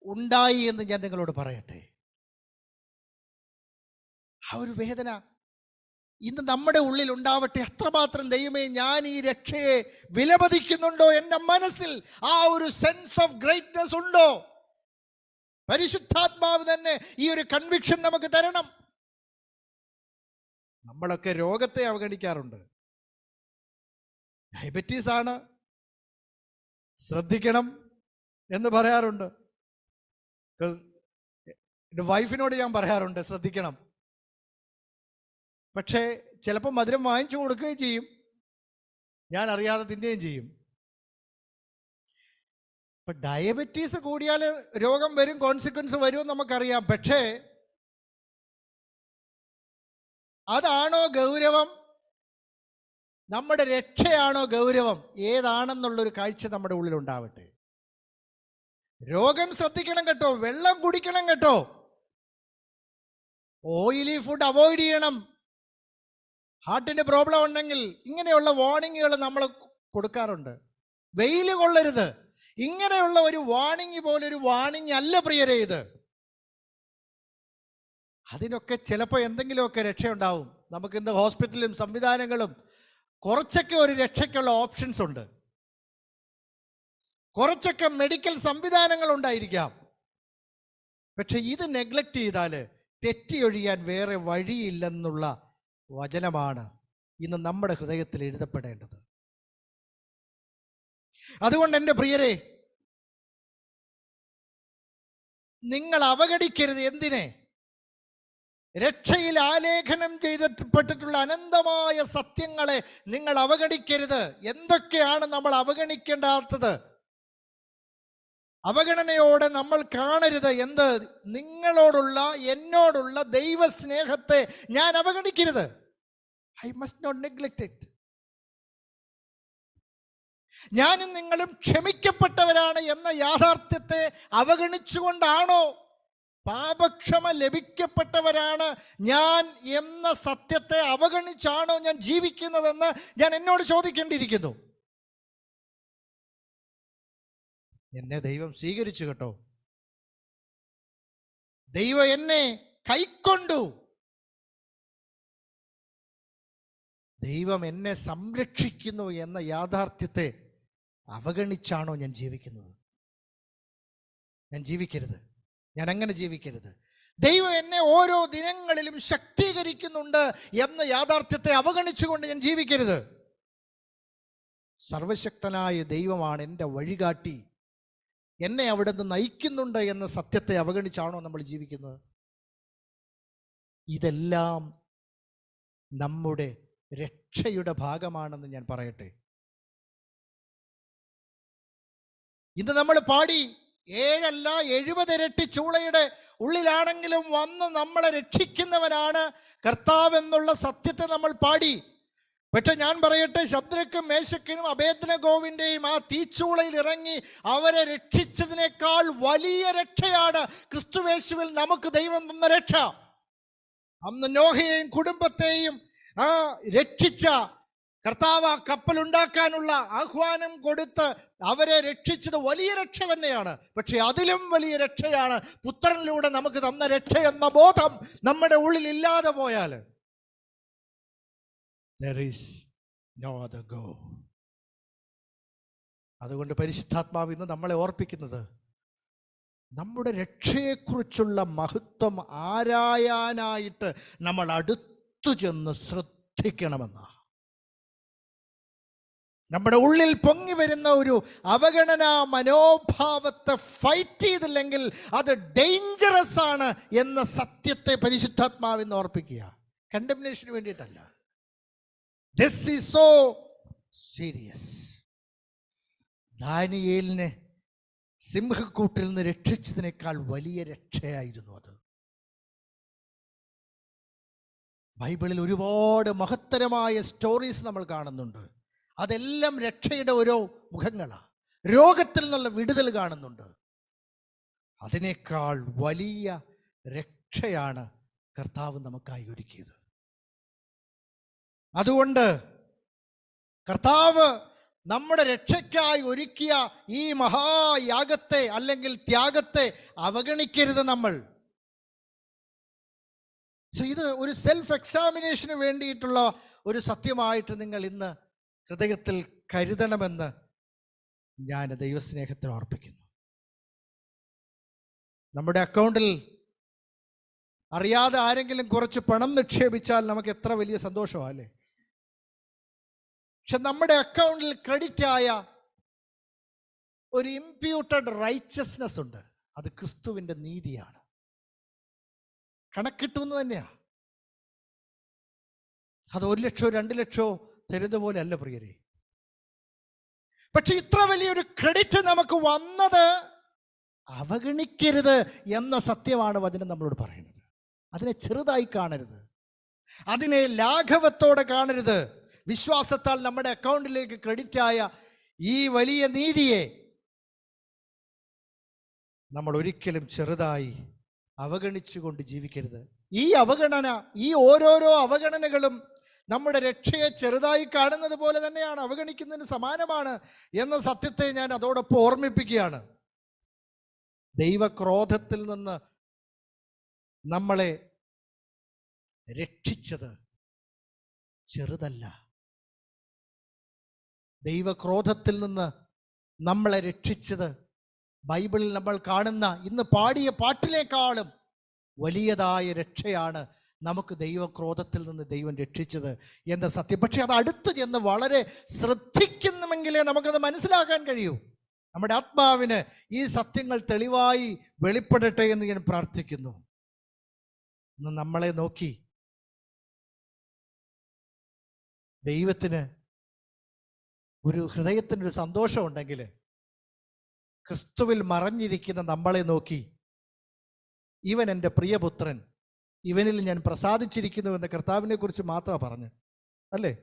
ഉണ്ടായി എന്ന് ഞാൻ നിങ്ങളോട് പറയട്ടെ. ആ ഒരു വേദന ഇന്ന് നമ്മുടെ ഉള്ളിൽ ഉണ്ടാവട്ടെ. അത്രമാത്രം ദൈവമേ, ഞാൻ ഈ രക്ഷയെ വിലമതിക്കുന്നുണ്ടോ? എൻ്റെ മനസ്സിൽ ആ ഒരു സെൻസ് ഓഫ് ഗ്രേറ്റ്നെസ് ഉണ്ടോ? പരിശുദ്ധാത്മാവ് തന്നെ ഈ ഒരു കൺവിക്ഷൻ നമുക്ക് തരണം. നമ്മളൊക്കെ രോഗത്തെ അവഗണിക്കാറുണ്ട്. ഡയബറ്റീസ് ആണ്, ശ്രദ്ധിക്കണം എന്ന് പറയാറുണ്ട്. എൻ്റെ വൈഫിനോട് ഞാൻ പറയാറുണ്ട്, ശ്രദ്ധിക്കണം. പക്ഷേ ചിലപ്പോൾ മധുരം വാങ്ങിച്ചു കൊടുക്കുകയും ചെയ്യും, ഞാൻ അറിയാതെ തിന്നുകയും ചെയ്യും. ഇപ്പം ഡയബറ്റീസ് കൂടിയാൽ രോഗം വരും, കോൺസിക്വൻസ് വരുമെന്ന് നമുക്കറിയാം. പക്ഷേ അതാണോ ഗൗരവം? നമ്മുടെ രക്ഷയാണോ ഗൗരവം? ഏതാണെന്നുള്ളൊരു കാഴ്ച നമ്മുടെ ഉള്ളിൽ ഉണ്ടാവട്ടെ. രോഗം ശ്രദ്ധിക്കണം കേട്ടോ, വെള്ളം കുടിക്കണം കേട്ടോ, ഓയിലി ഫുഡ് അവോയ്ഡ് ചെയ്യണം, ഹാർട്ടിൻ്റെ പ്രോബ്ലം ഉണ്ടെങ്കിൽ ഇങ്ങനെയുള്ള വാർണിങ്ങുകൾ നമ്മൾ കൊടുക്കാറുണ്ട്. വെയിൽ കൊള്ളരുത്, ഇങ്ങനെയുള്ള ഒരു വാർണിംഗ് പോലൊരു വാർണിംഗ് അല്ല പ്രിയരേ ഇത്. അതിനൊക്കെ ചിലപ്പോൾ എന്തെങ്കിലുമൊക്കെ രക്ഷയുണ്ടാവും. നമുക്കിന്ന് ഹോസ്പിറ്റലും സംവിധാനങ്ങളും കുറച്ചൊക്കെ ഒരു രക്ഷയ്ക്കുള്ള ഓപ്ഷൻസ് ഉണ്ട്, കുറച്ചൊക്കെ മെഡിക്കൽ സംവിധാനങ്ങൾ ഉണ്ടായിരിക്കാം. പക്ഷെ ഇത് നെഗ്ലക്റ്റ് ചെയ്താൽ തെറ്റിയൊഴിയാൻ വേറെ വഴിയില്ലെന്നുള്ള വചനമാണ് ഇന്ന് നമ്മുടെ ഹൃദയത്തിൽ എഴുതപ്പെടേണ്ടത്. അതുകൊണ്ട് എൻ്റെ പ്രിയരെ, നിങ്ങൾ അവഗണിക്കരുത്. എന്തിനെ? രക്ഷയിൽ ആലേഖനം ചെയ്യപ്പെട്ടിട്ടുള്ള അനന്തമായ സത്യങ്ങളെ നിങ്ങൾ അവഗണിക്കരുത്. എന്തൊക്കെയാണ് നമ്മൾ അവഗണിക്കേണ്ടാത്തത്? അവഗണനയോടെ നമ്മൾ കാണരുത്. എന്ത്? നിങ്ങളോടുള്ള, എന്നോടുള്ള ദൈവസ്നേഹത്തെ ഞാൻ അവഗണിക്കരുത്. I must not neglect it. ഞാനും നിങ്ങളും ക്ഷമിക്കപ്പെട്ടവരാണ് എന്ന യാഥാർത്ഥ്യത്തെ അവഗണിച്ചുകൊണ്ടാണോ, പാപക്ഷമ ലഭിക്കപ്പെട്ടവരാണ് ഞാൻ എന്ന സത്യത്തെ അവഗണിച്ചാണോ ഞാൻ ജീവിക്കുന്നതെന്ന് ഞാൻ എന്നോട് ചോദിക്കേണ്ടിയിരിക്കുന്നു. എന്നെ ദൈവം സ്വീകരിച്ചു കേട്ടോ. ദൈവം എന്നെ കൈക്കൊണ്ടു. ദൈവം എന്നെ സംരക്ഷിക്കുന്നു എന്ന യാഥാർത്ഥ്യത്തെ അവഗണിച്ചാണോ ഞാൻ ജീവിക്കുന്നത്? ഞാൻ ജീവിക്കരുത്. ഞാൻ അങ്ങനെ ജീവിക്കരുത്. ദൈവം എന്നെ ഓരോ ദിനങ്ങളിലും ശക്തീകരിക്കുന്നുണ്ട് എന്ന യാഥാർത്ഥ്യത്തെ അവഗണിച്ചുകൊണ്ട് ഞാൻ ജീവിക്കരുത്. സർവശക്തനായ ദൈവമാണ് എൻ്റെ വഴികാട്ടി, എന്നെ അവിടെ നിന്ന് നയിക്കുന്നുണ്ട് എന്ന സത്യത്തെ അവഗണിച്ചാണോ നമ്മൾ ജീവിക്കുന്നത്? ഇതെല്ലാം നമ്മുടെ രക്ഷയുടെ ഭാഗമാണെന്ന് ഞാൻ പറയട്ടെ. ഇന്ന് നമ്മൾ പാടി 7 അല്ല 70 ഇരട്ടി ചൂളയുടെ ഉള്ളിലാണെങ്കിലും വന്ന് നമ്മളെ രക്ഷിക്കുന്നവനാണ് കർത്താവ് എന്നുള്ള സത്യത്തെ നമ്മൾ പാടി. പക്ഷെ ഞാൻ പറയട്ടെ, ശദ്രക്കും മേശക്കിനും അബേദ്നെഗോവിന്റെയും ആ തീച്ചൂളയിൽ ഇറങ്ങി അവരെ രക്ഷിച്ചതിനേക്കാൾ വലിയ രക്ഷയാണ് ക്രിസ്തുയേശുവിൽ നമുക്ക് ദൈവം തന്ന രക്ഷ. അന്ന് നോഹയെയും കുടുംബത്തെയും ആ രക്ഷിച്ച കർത്താവ് ആ കപ്പലുണ്ടാക്കാനുള്ള ആഹ്വാനം കൊടുത്ത് അവരെ രക്ഷിച്ചത് വലിയ രക്ഷ തന്നെയാണ്. പക്ഷെ അതിലും വലിയ രക്ഷയാണ് പുത്രനിലൂടെ നമുക്ക് തന്ന രക്ഷ എന്ന ബോധം നമ്മുടെ ഉള്ളിൽ ഇല്ലാതെ പോയാൽ there is no other go. അതുകൊണ്ട് പരിശുദ്ധാത്മാവ് ഇന്ന് നമ്മളെ ഓർപ്പിക്കുന്നത് നമ്മുടെ രക്ഷയെക്കുറിച്ചുള്ള മഹത്വം ആരായാനായിട്ട് നമ്മൾ അടുത്തു ചെന്ന് ശ്രദ്ധിക്കണമെന്ന്. നമ്മുടെ ഉള്ളിൽ പൊങ്ങി വരുന്ന ഒരു അവഗണനാ മനോഭാവത്തെ ഫൈറ്റ് ചെയ്തില്ലെങ്കിൽ അത് ഡേഞ്ചറസ് ആണ് എന്ന സത്യത്തെ പരിശുദ്ധാത്മാവിന്ന് ഓർപ്പിക്കുക. കണ്ടംനേഷന് വേണ്ടിയിട്ടല്ല. This is so serious. ദാനിയേലിനെ സിംഹക്കൂട്ടിൽ നിന്ന് രക്ഷിച്ചതിനേക്കാൾ വലിയ രക്ഷയായിരുന്നു അത്. ബൈബിളിൽ ഒരുപാട് മഹത്തരമായ സ്റ്റോറീസ് നമ്മൾ കാണുന്നുണ്ട്. അതെല്ലാം രക്ഷയുടെ ഓരോ മുഖങ്ങളാണ്. രോഗത്തിൽ നിന്നുള്ള വിടുതൽ കാണുന്നുണ്ട്. അതിനേക്കാൾ വലിയ രക്ഷയാണ് കർത്താവ് നമുക്കായി ഒരുക്കിയത്. അതുകൊണ്ട് കർത്താവ് നമ്മുടെ രക്ഷയ്ക്കായി ഒരുക്കിയ ഈ മഹായാഗത്തെ അല്ലെങ്കിൽ ത്യാഗത്തെ അവഗണിക്കരുത് നമ്മൾ. ഇത് ഒരു സെൽഫ് എക്സാമിനേഷന് വേണ്ടിയിട്ടുള്ള ഒരു സത്യമായിട്ട് നിങ്ങൾ ഇന്ന് ഹൃദയത്തിൽ കരുതണമെന്ന് ഞാൻ ദൈവസ്നേഹത്തിൽ ഓർപ്പിക്കുന്നു. നമ്മുടെ അക്കൗണ്ടിൽ അറിയാതെ ആരെങ്കിലും കുറച്ച് പണം നിക്ഷേപിച്ചാൽ നമുക്ക് എത്ര വലിയ സന്തോഷമാണ് അല്ലേ? പക്ഷെ നമ്മുടെ അക്കൗണ്ടിൽ ക്രെഡിറ്റ് ആയ ഒരു ഇംപ്യൂട്ടഡ് റൈച്ചസ്നെസ് ഉണ്ട്. അത് ക്രിസ്തുവിൻ്റെ നീതിയാണ്. കണക്കിട്ടുന്ന് തന്നെയാണ്. അത് 1 ലക്ഷമോ 2 ലക്ഷമോ തരുന്ന പോലെ അല്ല പ്രിയരെ. പക്ഷെ ഇത്ര വലിയൊരു ക്രെഡിറ്റ് നമുക്ക് വന്നത് അവഗണിക്കരുത് എന്ന സത്യമാണ് വചനം നമ്മളോട് പറയുന്നത്. അതിനെ ചെറുതായി കാണരുത്, അതിനെ ലാഘവത്തോടെ കാണരുത്. വിശ്വാസത്താൽ നമ്മുടെ അക്കൗണ്ടിലേക്ക് ക്രെഡിറ്റ് ആയ ഈ വലിയ നീതിയെ നമ്മൾ ഒരിക്കലും ചെറുതായി അവഗണിച്ചുകൊണ്ട് ജീവിക്കരുത്. ഈ അവഗണന, ഈ ഓരോരോ അവഗണനകളും നമ്മുടെ രക്ഷയെ ചെറുതായി കാണുന്നത് പോലെ തന്നെയാണ്, അവഗണിക്കുന്നതിന് സമാനമാണ് എന്ന സത്യത്തെ ഞാൻ അതോടൊപ്പം ഓർമ്മിപ്പിക്കുകയാണ്. ദൈവക്രോധത്തിൽ നിന്ന് നമ്മളെ രക്ഷിച്ചത് ചെറുതല്ല. ദൈവക്രോധത്തിൽ നിന്ന് നമ്മളെ രക്ഷിച്ചത് ബൈബിളിൽ നമ്മൾ കാണുന്ന ഇന്ന് പാടിയ പാട്ടിനേക്കാളും വലിയതായ രക്ഷയാണ് നമുക്ക് ദൈവക്രോധത്തിൽ നിന്ന് ദൈവം രക്ഷിച്ചത് എന്ന സത്യം. പക്ഷെ അത് അടുത്ത് ചെന്ന് വളരെ ശ്രദ്ധിക്കുന്നുമെങ്കിലേ നമുക്കത് മനസ്സിലാക്കാൻ കഴിയൂ. നമ്മുടെ ആത്മാവിന് ഈ സത്യങ്ങൾ തെളിവായി വെളിപ്പെടട്ടെ എന്ന് ഞാൻ പ്രാർത്ഥിക്കുന്നു. ഇന്ന് നമ്മളെ നോക്കി ദൈവത്തിന് ഒരു ഹൃദയത്തിനൊരു സന്തോഷമുണ്ടെങ്കിൽ ക്രിസ്തുവിൽ മറഞ്ഞിരിക്കുന്ന നമ്മളെ നോക്കി ഇവൻ എൻ്റെ പ്രിയപുത്രൻ, ഇവനിൽ ഞാൻ പ്രസാദിച്ചിരിക്കുന്നു എന്ന് കർത്താവിനെ കുറിച്ച് മാത്രമാണ് പറഞ്ഞു അല്ലേ?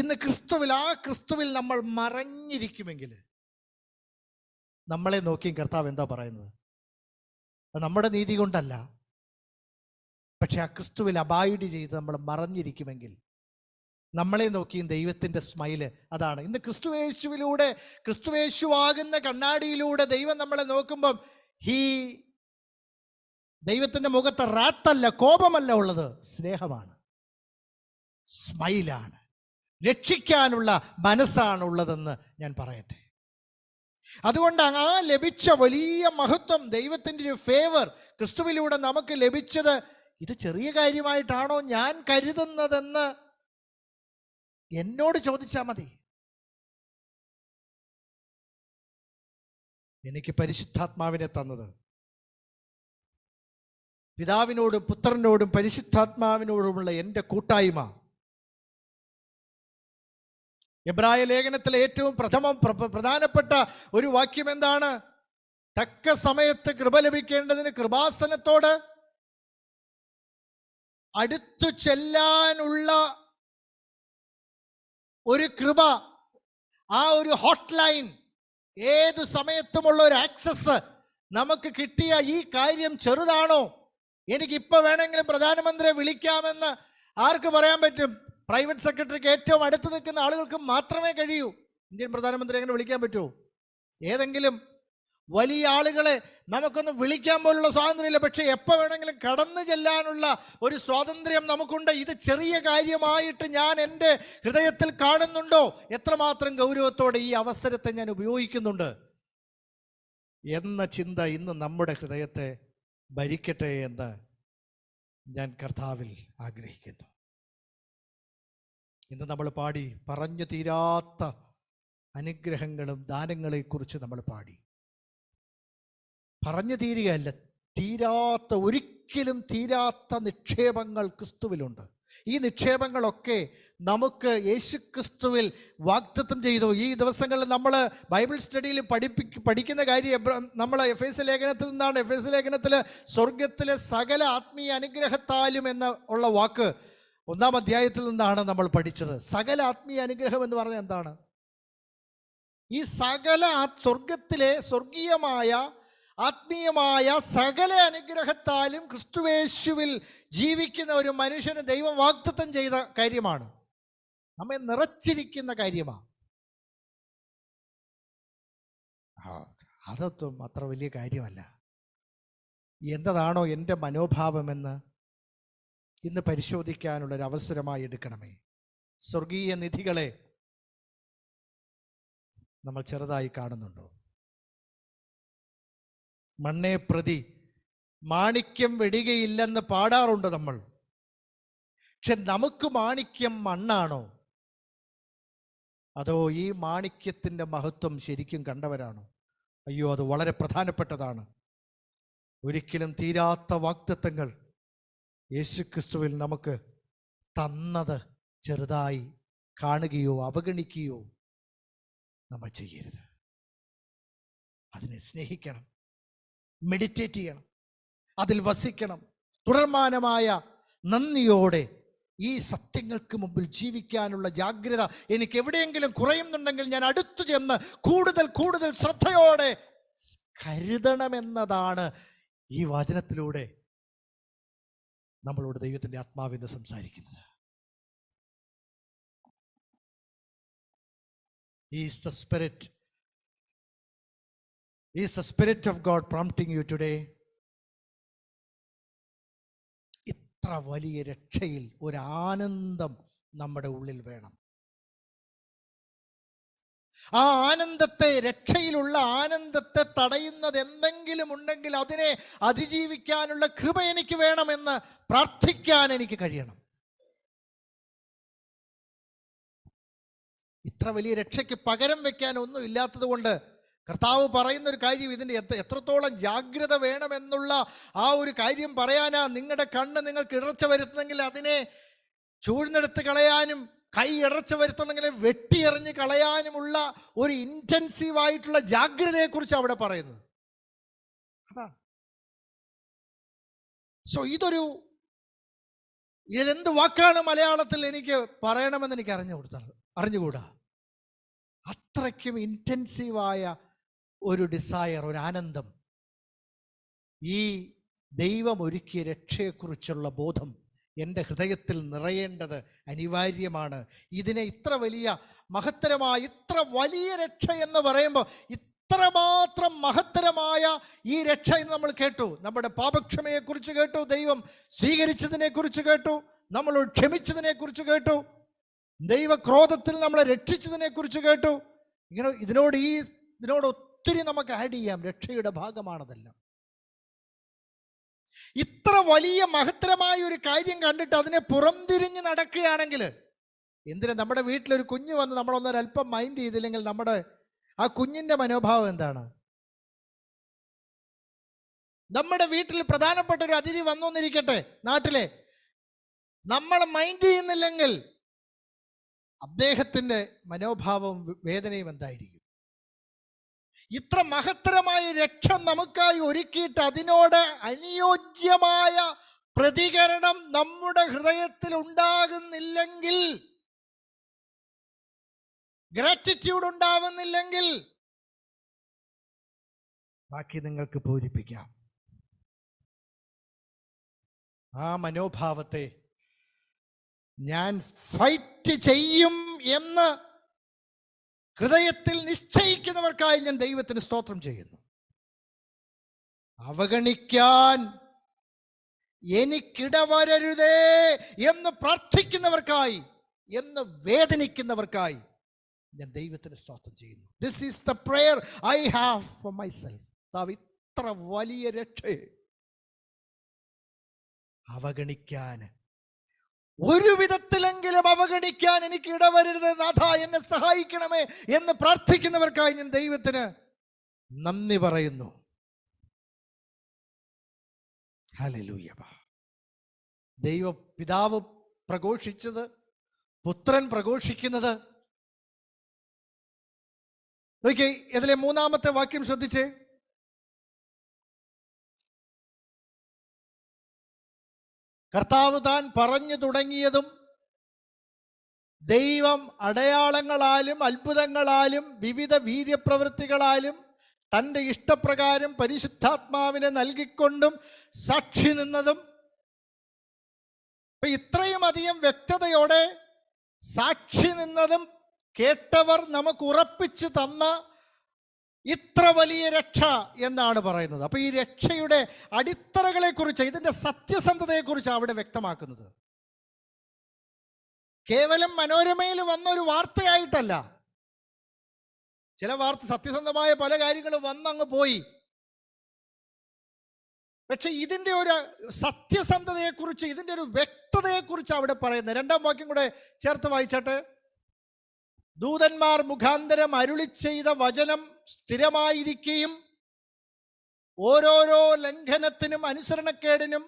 ഇന്ന് ക്രിസ്തുവിൽ നമ്മൾ മറഞ്ഞിരിക്കുമെങ്കിൽ നമ്മളെ നോക്കിയും കർത്താവ് എന്താ പറയുന്നത്? നമ്മുടെ നീതി കൊണ്ടല്ല, പക്ഷെ ആ ക്രിസ്തുവിൽ അബൈഡ് ചെയ്ത് നമ്മൾ മറഞ്ഞിരിക്കുമെങ്കിൽ നമ്മളെ നോക്കിയും ദൈവത്തിൻ്റെ സ്മൈല് അതാണ്. ഇന്ന് ക്രിസ്തുവേശുവാകുന്ന കണ്ണാടിയിലൂടെ ദൈവം നമ്മളെ നോക്കുമ്പം ദൈവത്തിൻ്റെ മുഖത്ത് റാത്തല്ല, കോപമല്ല ഉള്ളത്, സ്നേഹമാണ്, സ്മൈലാണ്, രക്ഷിക്കാനുള്ള മനസ്സാണുള്ളതെന്ന് ഞാൻ പറയട്ടെ. അതുകൊണ്ട് ആ ലഭിച്ച വലിയ മഹത്വം, ദൈവത്തിൻ്റെ ഒരു ഫേവർ ക്രിസ്തുവിലൂടെ നമുക്ക് ലഭിച്ചത് ഇത് ചെറിയ കാര്യമായിട്ടാണോ ഞാൻ കരുതുന്നതെന്ന് എന്നോട് ചോദിച്ചാൽ മതി. എനിക്ക് പരിശുദ്ധാത്മാവിനെ തന്നത് പിതാവിനോടും പുത്രനോടും പരിശുദ്ധാത്മാവിനോടുമുള്ള എൻ്റെ കൂട്ടായ്മ. എബ്രായ ലേഖനത്തിലെ ഏറ്റവും പ്രധാനപ്പെട്ട ഒരു വാക്യം എന്താണ്? തക്ക സമയത്ത് കൃപ ലഭിക്കേണ്ടതിന് കൃപാസനത്തോട് അടുത്തു ചെല്ലാനുള്ള ഒരു കൃപ, ആ ഒരു ഹോട്ട് ലൈൻ, ഏതു സമയത്തുമുള്ള ഒരു ആക്സസ് നമുക്ക് കിട്ടിയ ഈ കാര്യം ചെറുതാണോ? എനിക്കിപ്പോൾ വേണമെങ്കിലും പ്രധാനമന്ത്രിയെ വിളിക്കാമെന്ന് ആർക്ക് പറയാൻ പറ്റും? പ്രൈവറ്റ് സെക്രട്ടറിക്ക് ഏറ്റവും അടുത്ത് നിൽക്കുന്ന ആളുകൾക്ക് മാത്രമേ കഴിയൂ. ഇന്ത്യൻ പ്രധാനമന്ത്രി എങ്ങനെ വിളിക്കാൻ പറ്റുമോ? ഏതെങ്കിലും വലിയ ആളുകളെ നമുക്കൊന്ന് വിളിക്കാൻ പോലുള്ള സ്വാതന്ത്ര്യമില്ല, പക്ഷെ എപ്പോൾ വേണമെങ്കിലും കടന്നു ചെല്ലാനുള്ള ഒരു സ്വാതന്ത്ര്യം നമുക്കുണ്ട്. ഇത് ചെറിയ കാര്യമായിട്ട് ഞാൻ എൻ്റെ ഹൃദയത്തിൽ കാണുന്നുണ്ടോ? എത്രമാത്രം ഗൗരവത്തോടെ ഈ അവസരത്തെ ഞാൻ ഉപയോഗിക്കുന്നുണ്ട് എന്ന ചിന്ത ഇന്ന് നമ്മുടെ ഹൃദയത്തെ ഭരിക്കട്ടെ എന്ന് ഞാൻ കർത്താവിൽ ആഗ്രഹിക്കുന്നു. ഇന്ന് നമ്മൾ പാടി, പറഞ്ഞു തീരാത്ത അനുഗ്രഹങ്ങളും ദാനങ്ങളെക്കുറിച്ച് നമ്മൾ പാടി. പറഞ്ഞു തീരുകയല്ല, ഒരിക്കലും തീരാത്ത നിക്ഷേപങ്ങൾ ക്രിസ്തുവിലുണ്ട്. ഈ നിക്ഷേപങ്ങളൊക്കെ നമുക്ക് യേശുക്രിസ്തുവിൽ വാഗ്ദത്തം ചെയ്തു. ഈ ദിവസങ്ങളിൽ നമ്മൾ ബൈബിൾ സ്റ്റഡിയിൽ പഠിക്കുന്ന കാര്യം നമ്മൾ എഫേസ്യ ലേഖനത്തിൽ നിന്നാണ്. എഫേസ്യ ലേഖനത്തിൽ സ്വർഗത്തിലെ സകല ആത്മീയ അനുഗ്രഹത്താലും എന്ന ഉള്ള വാക്ക് 1-ാം അധ്യായത്തിൽ നിന്നാണ് നമ്മൾ പഠിച്ചത്. സകല ആത്മീയ അനുഗ്രഹം എന്ന് പറഞ്ഞാൽ എന്താണ്? ഈ സകല സ്വർഗത്തിലെ സ്വർഗീയമായ ആത്മീയമായ സകല അനുഗ്രഹത്താലും ക്രിസ്തുവേശുവിൽ ജീവിക്കുന്ന ഒരു മനുഷ്യന് ദൈവം വാഗ്ദത്തം ചെയ്ത കാര്യമാണ്, നമ്മെ നിറച്ചിരിക്കുന്ന കാര്യമാണ്. അതൊന്നും അത്ര വലിയ കാര്യമല്ല. എന്നതാണോ എൻ്റെ മനോഭാവമെന്ന് ഇന്ന് പരിശോധിക്കാനുള്ളൊരു അവസരമായി എടുക്കണമേ. സ്വർഗീയ നിധികളെ നമ്മൾ ചെറുതായി കാണുന്നുണ്ടോ? മണ്ണെ പ്രതി മാണിക്യം വെടികയില്ലെന്ന് പാടാറുണ്ട് നമ്മൾ. പക്ഷെ നമുക്ക് മാണിക്യം മണ്ണാണോ, അതോ ഈ മാണിക്യത്തിൻ്റെ മഹത്വം ശരിക്കും കണ്ടവരാണോ? അയ്യോ, അത് വളരെ പ്രധാനപ്പെട്ടതാണ്. ഒരിക്കലും തീരാത്ത വാഗ്ദത്തങ്ങൾ യേശുക്രിസ്തുവിൽ നമുക്ക് തന്നത് ചെറുതായി കാണുകയോ അവഗണിക്കുകയോ നമ്മൾ ചെയ്യരുത്. അതിനെ സ്നേഹിക്കണം, മെഡിറ്റേറ്റ് ചെയ്യണം, അതിൽ വസിക്കണം. തുടർമാനമായ നന്ദിയോടെ ഈ സത്യങ്ങൾക്ക് മുമ്പിൽ ജീവിക്കാനുള്ള ജാഗ്രത എനിക്ക് എവിടെയെങ്കിലും കുറയുന്നുണ്ടെങ്കിൽ ഞാൻ അടുത്തു ചെന്ന് കൂടുതൽ ശ്രദ്ധയോടെ കരുതണമെന്നതാണ് ഈ വചനത്തിലൂടെ നമ്മളോട് ദൈവത്തിൻ്റെ ആത്മാവിനെ സംസാരിക്കുന്നത്. Is the Spirit of God prompting you today? ഇത്ര വലിയ രക്ഷയിൽ ഒരു ആനന്ദം നമ്മുടെ ഉള്ളിൽ വേണം. ആ ആനന്ദത്തെ, രക്ഷയിലുള്ള ആനന്ദത്തെ തടയുന്നത് എന്തെങ്കിലും ഉണ്ടെങ്കിൽ അതിനെ അതിജീവിക്കാനുള്ള കൃപ എനിക്ക് വേണമെന്ന് പ്രാർത്ഥിക്കാൻ എനിക്ക് കഴിയണം. ഇത്ര വലിയ രക്ഷയ്ക്ക് പകരം വെക്കാൻ ഒന്നും ഇല്ലാത്തത് കൊണ്ട് കർത്താവ് പറയുന്ന ഒരു കാര്യം, ഇതിൻ്റെ എത്രത്തോളം ജാഗ്രത വേണമെന്നുള്ള ആ ഒരു കാര്യം പറയാനാ. നിങ്ങളുടെ കണ്ണ് നിങ്ങൾക്ക് ഇടർച്ച വരുത്തുന്നെങ്കിൽ അതിനെ ചൂഴ്ന്നെടുത്ത് കളയാനും, കൈ ഇടർച്ച വരുത്തുന്നെങ്കിൽ വെട്ടിയെറിഞ്ഞ് കളയാനുമുള്ള ഒരു ഇൻറ്റൻസീവായിട്ടുള്ള ജാഗ്രതയെക്കുറിച്ച് അവിടെ പറയുന്നത് അതാണ്. സോ ഇതിലെന്ത് വാക്കാണ് മലയാളത്തിൽ എനിക്ക് പറയണമെന്ന് എനിക്ക് അറിഞ്ഞുകൂടാ. അത്രയ്ക്കും ഇൻറ്റൻസീവായ ഒരു ഡിസയർ, ഒരു ആനന്ദം, ഈ ദൈവം ഒരുക്കിയ രക്ഷയെക്കുറിച്ചുള്ള ബോധം എൻ്റെ ഹൃദയത്തിൽ നിറയേണ്ടത് അനിവാര്യമാണ്. ഇതിനെ ഇത്ര വലിയ മഹത്തരമായ, ഇത്ര വലിയ രക്ഷ എന്ന് പറയുമ്പോൾ, ഇത്രമാത്രം മഹത്തരമായ ഈ രക്ഷ എന്ന് നമ്മൾ കേട്ടു. നമ്മുടെ പാപക്ഷമയെക്കുറിച്ച് കേട്ടു, ദൈവം സ്വീകരിച്ചതിനെ കുറിച്ച് കേട്ടു, നമ്മളോട് ക്ഷമിച്ചതിനെ കുറിച്ച് കേട്ടു, ദൈവക്രോധത്തിൽ നമ്മളെ രക്ഷിച്ചതിനെ കുറിച്ച് കേട്ടു. ഇതിനോട് ഒത്തിരി നമുക്ക് ആഡ് ചെയ്യാം. രക്ഷയുടെ ഭാഗമാണതെല്ലാം. ഇത്ര വലിയ മഹത്തരമായ ഒരു കാര്യം കണ്ടിട്ട് അതിനെ പുറംതിരിഞ്ഞ് നടക്കുകയാണെങ്കിൽ, എന്തിനാ നമ്മുടെ വീട്ടിലൊരു കുഞ്ഞ് വന്ന് നമ്മളൊന്നൊരല്പം മൈൻഡ് ചെയ്തില്ലെങ്കിൽ നമ്മുടെ ആ കുഞ്ഞിന്റെ മനോഭാവം എന്താണ്? നമ്മുടെ വീട്ടിൽ പ്രധാനപ്പെട്ട ഒരു അതിഥി വന്നോന്നിരിക്കട്ടെ, നാട്ടിലെ, നമ്മൾ മൈൻഡ് ചെയ്യുന്നില്ലെങ്കിൽ അദ്ദേഹത്തിന്റെ മനോഭാവവും വേദനയും എന്തായിരിക്കും? ഇത്ര മഹത്തരമായ രക്ഷ നമുക്കായി ഒരുക്കിയിട്ട് അതിനോട് അനുയോജ്യമായ പ്രതികരണം നമ്മുടെ ഹൃദയത്തിൽ ഉണ്ടാകുന്നില്ലെങ്കിൽ, ഗ്രാറ്റിറ്റ്യൂഡ് ഉണ്ടാവുന്നില്ലെങ്കിൽ, ബാക്കി നിങ്ങൾക്ക് പൂരിപ്പിക്കാം. ആ മനോഭാവത്തെ ഞാൻ ഫൈറ്റ് ചെയ്യും എന്ന് ഹൃദയത്തിൽ നിശ്ചയിക്കുന്നവർക്കായി ഞാൻ ദൈവത്തിന് സ്തോത്രം ചെയ്യുന്നു. അവഗണിക്കാൻ എനിക്കിടവരരുതേ എന്ന് പ്രാർത്ഥിക്കുന്നവർക്കായി, എന്ന് വേദനിക്കുന്നവർക്കായി ഞാൻ ദൈവത്തിന് സ്തോത്രം ചെയ്യുന്നു. This is the prayer I have four myself. ഇത്ര വലിയ രക്ഷയെ അവഗണിക്കാൻ, ഒരു വിധത്തിലെങ്കിലും അവഗണിക്കാൻ എനിക്ക് ഇടവരരുത് നാഥ, എന്നെ സഹായിക്കണമേ എന്ന് പ്രാർത്ഥിക്കുന്നവർക്കായി ഞാൻ ദൈവത്തിന് നന്ദി പറയുന്നു. ഹല്ലേലൂയ. ദൈവ പിതാവ് പ്രഘോഷിച്ചത് പുത്രൻ പ്രഘോഷിക്കുന്നത്. ഓക്കെ, ഇതിലെ 3-ാമത്തെ വാക്യം ശ്രദ്ധിച്ചേ. കർത്താവ് താൻ പറഞ്ഞു തുടങ്ങിയതും ദൈവം അടയാളങ്ങളാലും അത്ഭുതങ്ങളാലും വിവിധ വീര്യപ്രവൃത്തികളാലും തൻ്റെ ഇഷ്ടപ്രകാരം പരിശുദ്ധാത്മാവിനെ നൽകിക്കൊണ്ടും സാക്ഷി നിന്നതും, ഇത്രയും അധികം വ്യക്തതയോടെ സാക്ഷി നിന്നതും കേട്ടവർ നമുക്ക് ഉറപ്പിച്ചു തന്ന ഇത്ര വലിയ രക്ഷ എന്നാണ് പറയുന്നത്. അപ്പൊ ഈ രക്ഷയുടെ അടിത്തറകളെ കുറിച്ച്, ഇതിന്റെ സത്യസന്ധതയെക്കുറിച്ച് അവിടെ വ്യക്തമാക്കുന്നത്. കേവലം മനോരമയിൽ വന്ന ഒരു വാർത്തയായിട്ടല്ല. ചില വാർത്ത, സത്യസന്ധമായ പല കാര്യങ്ങളും വന്നങ്ങ് പോയി. പക്ഷെ ഇതിന്റെ ഒരു സത്യസന്ധതയെക്കുറിച്ച്, ഇതിന്റെ ഒരു വ്യക്തതയെക്കുറിച്ച് അവിടെ പറയുന്നത്. 2-ാം വാക്യം കൂടെ ചേർത്ത് വായിച്ചാട്ടെ. ദൂതന്മാർ മുഖാന്തരം അരുളി ചെയ്ത വചനം സ്ഥിരമായിരിക്കുകയും ഓരോരോ ലംഘനത്തിനും അനുസരണക്കേടിനും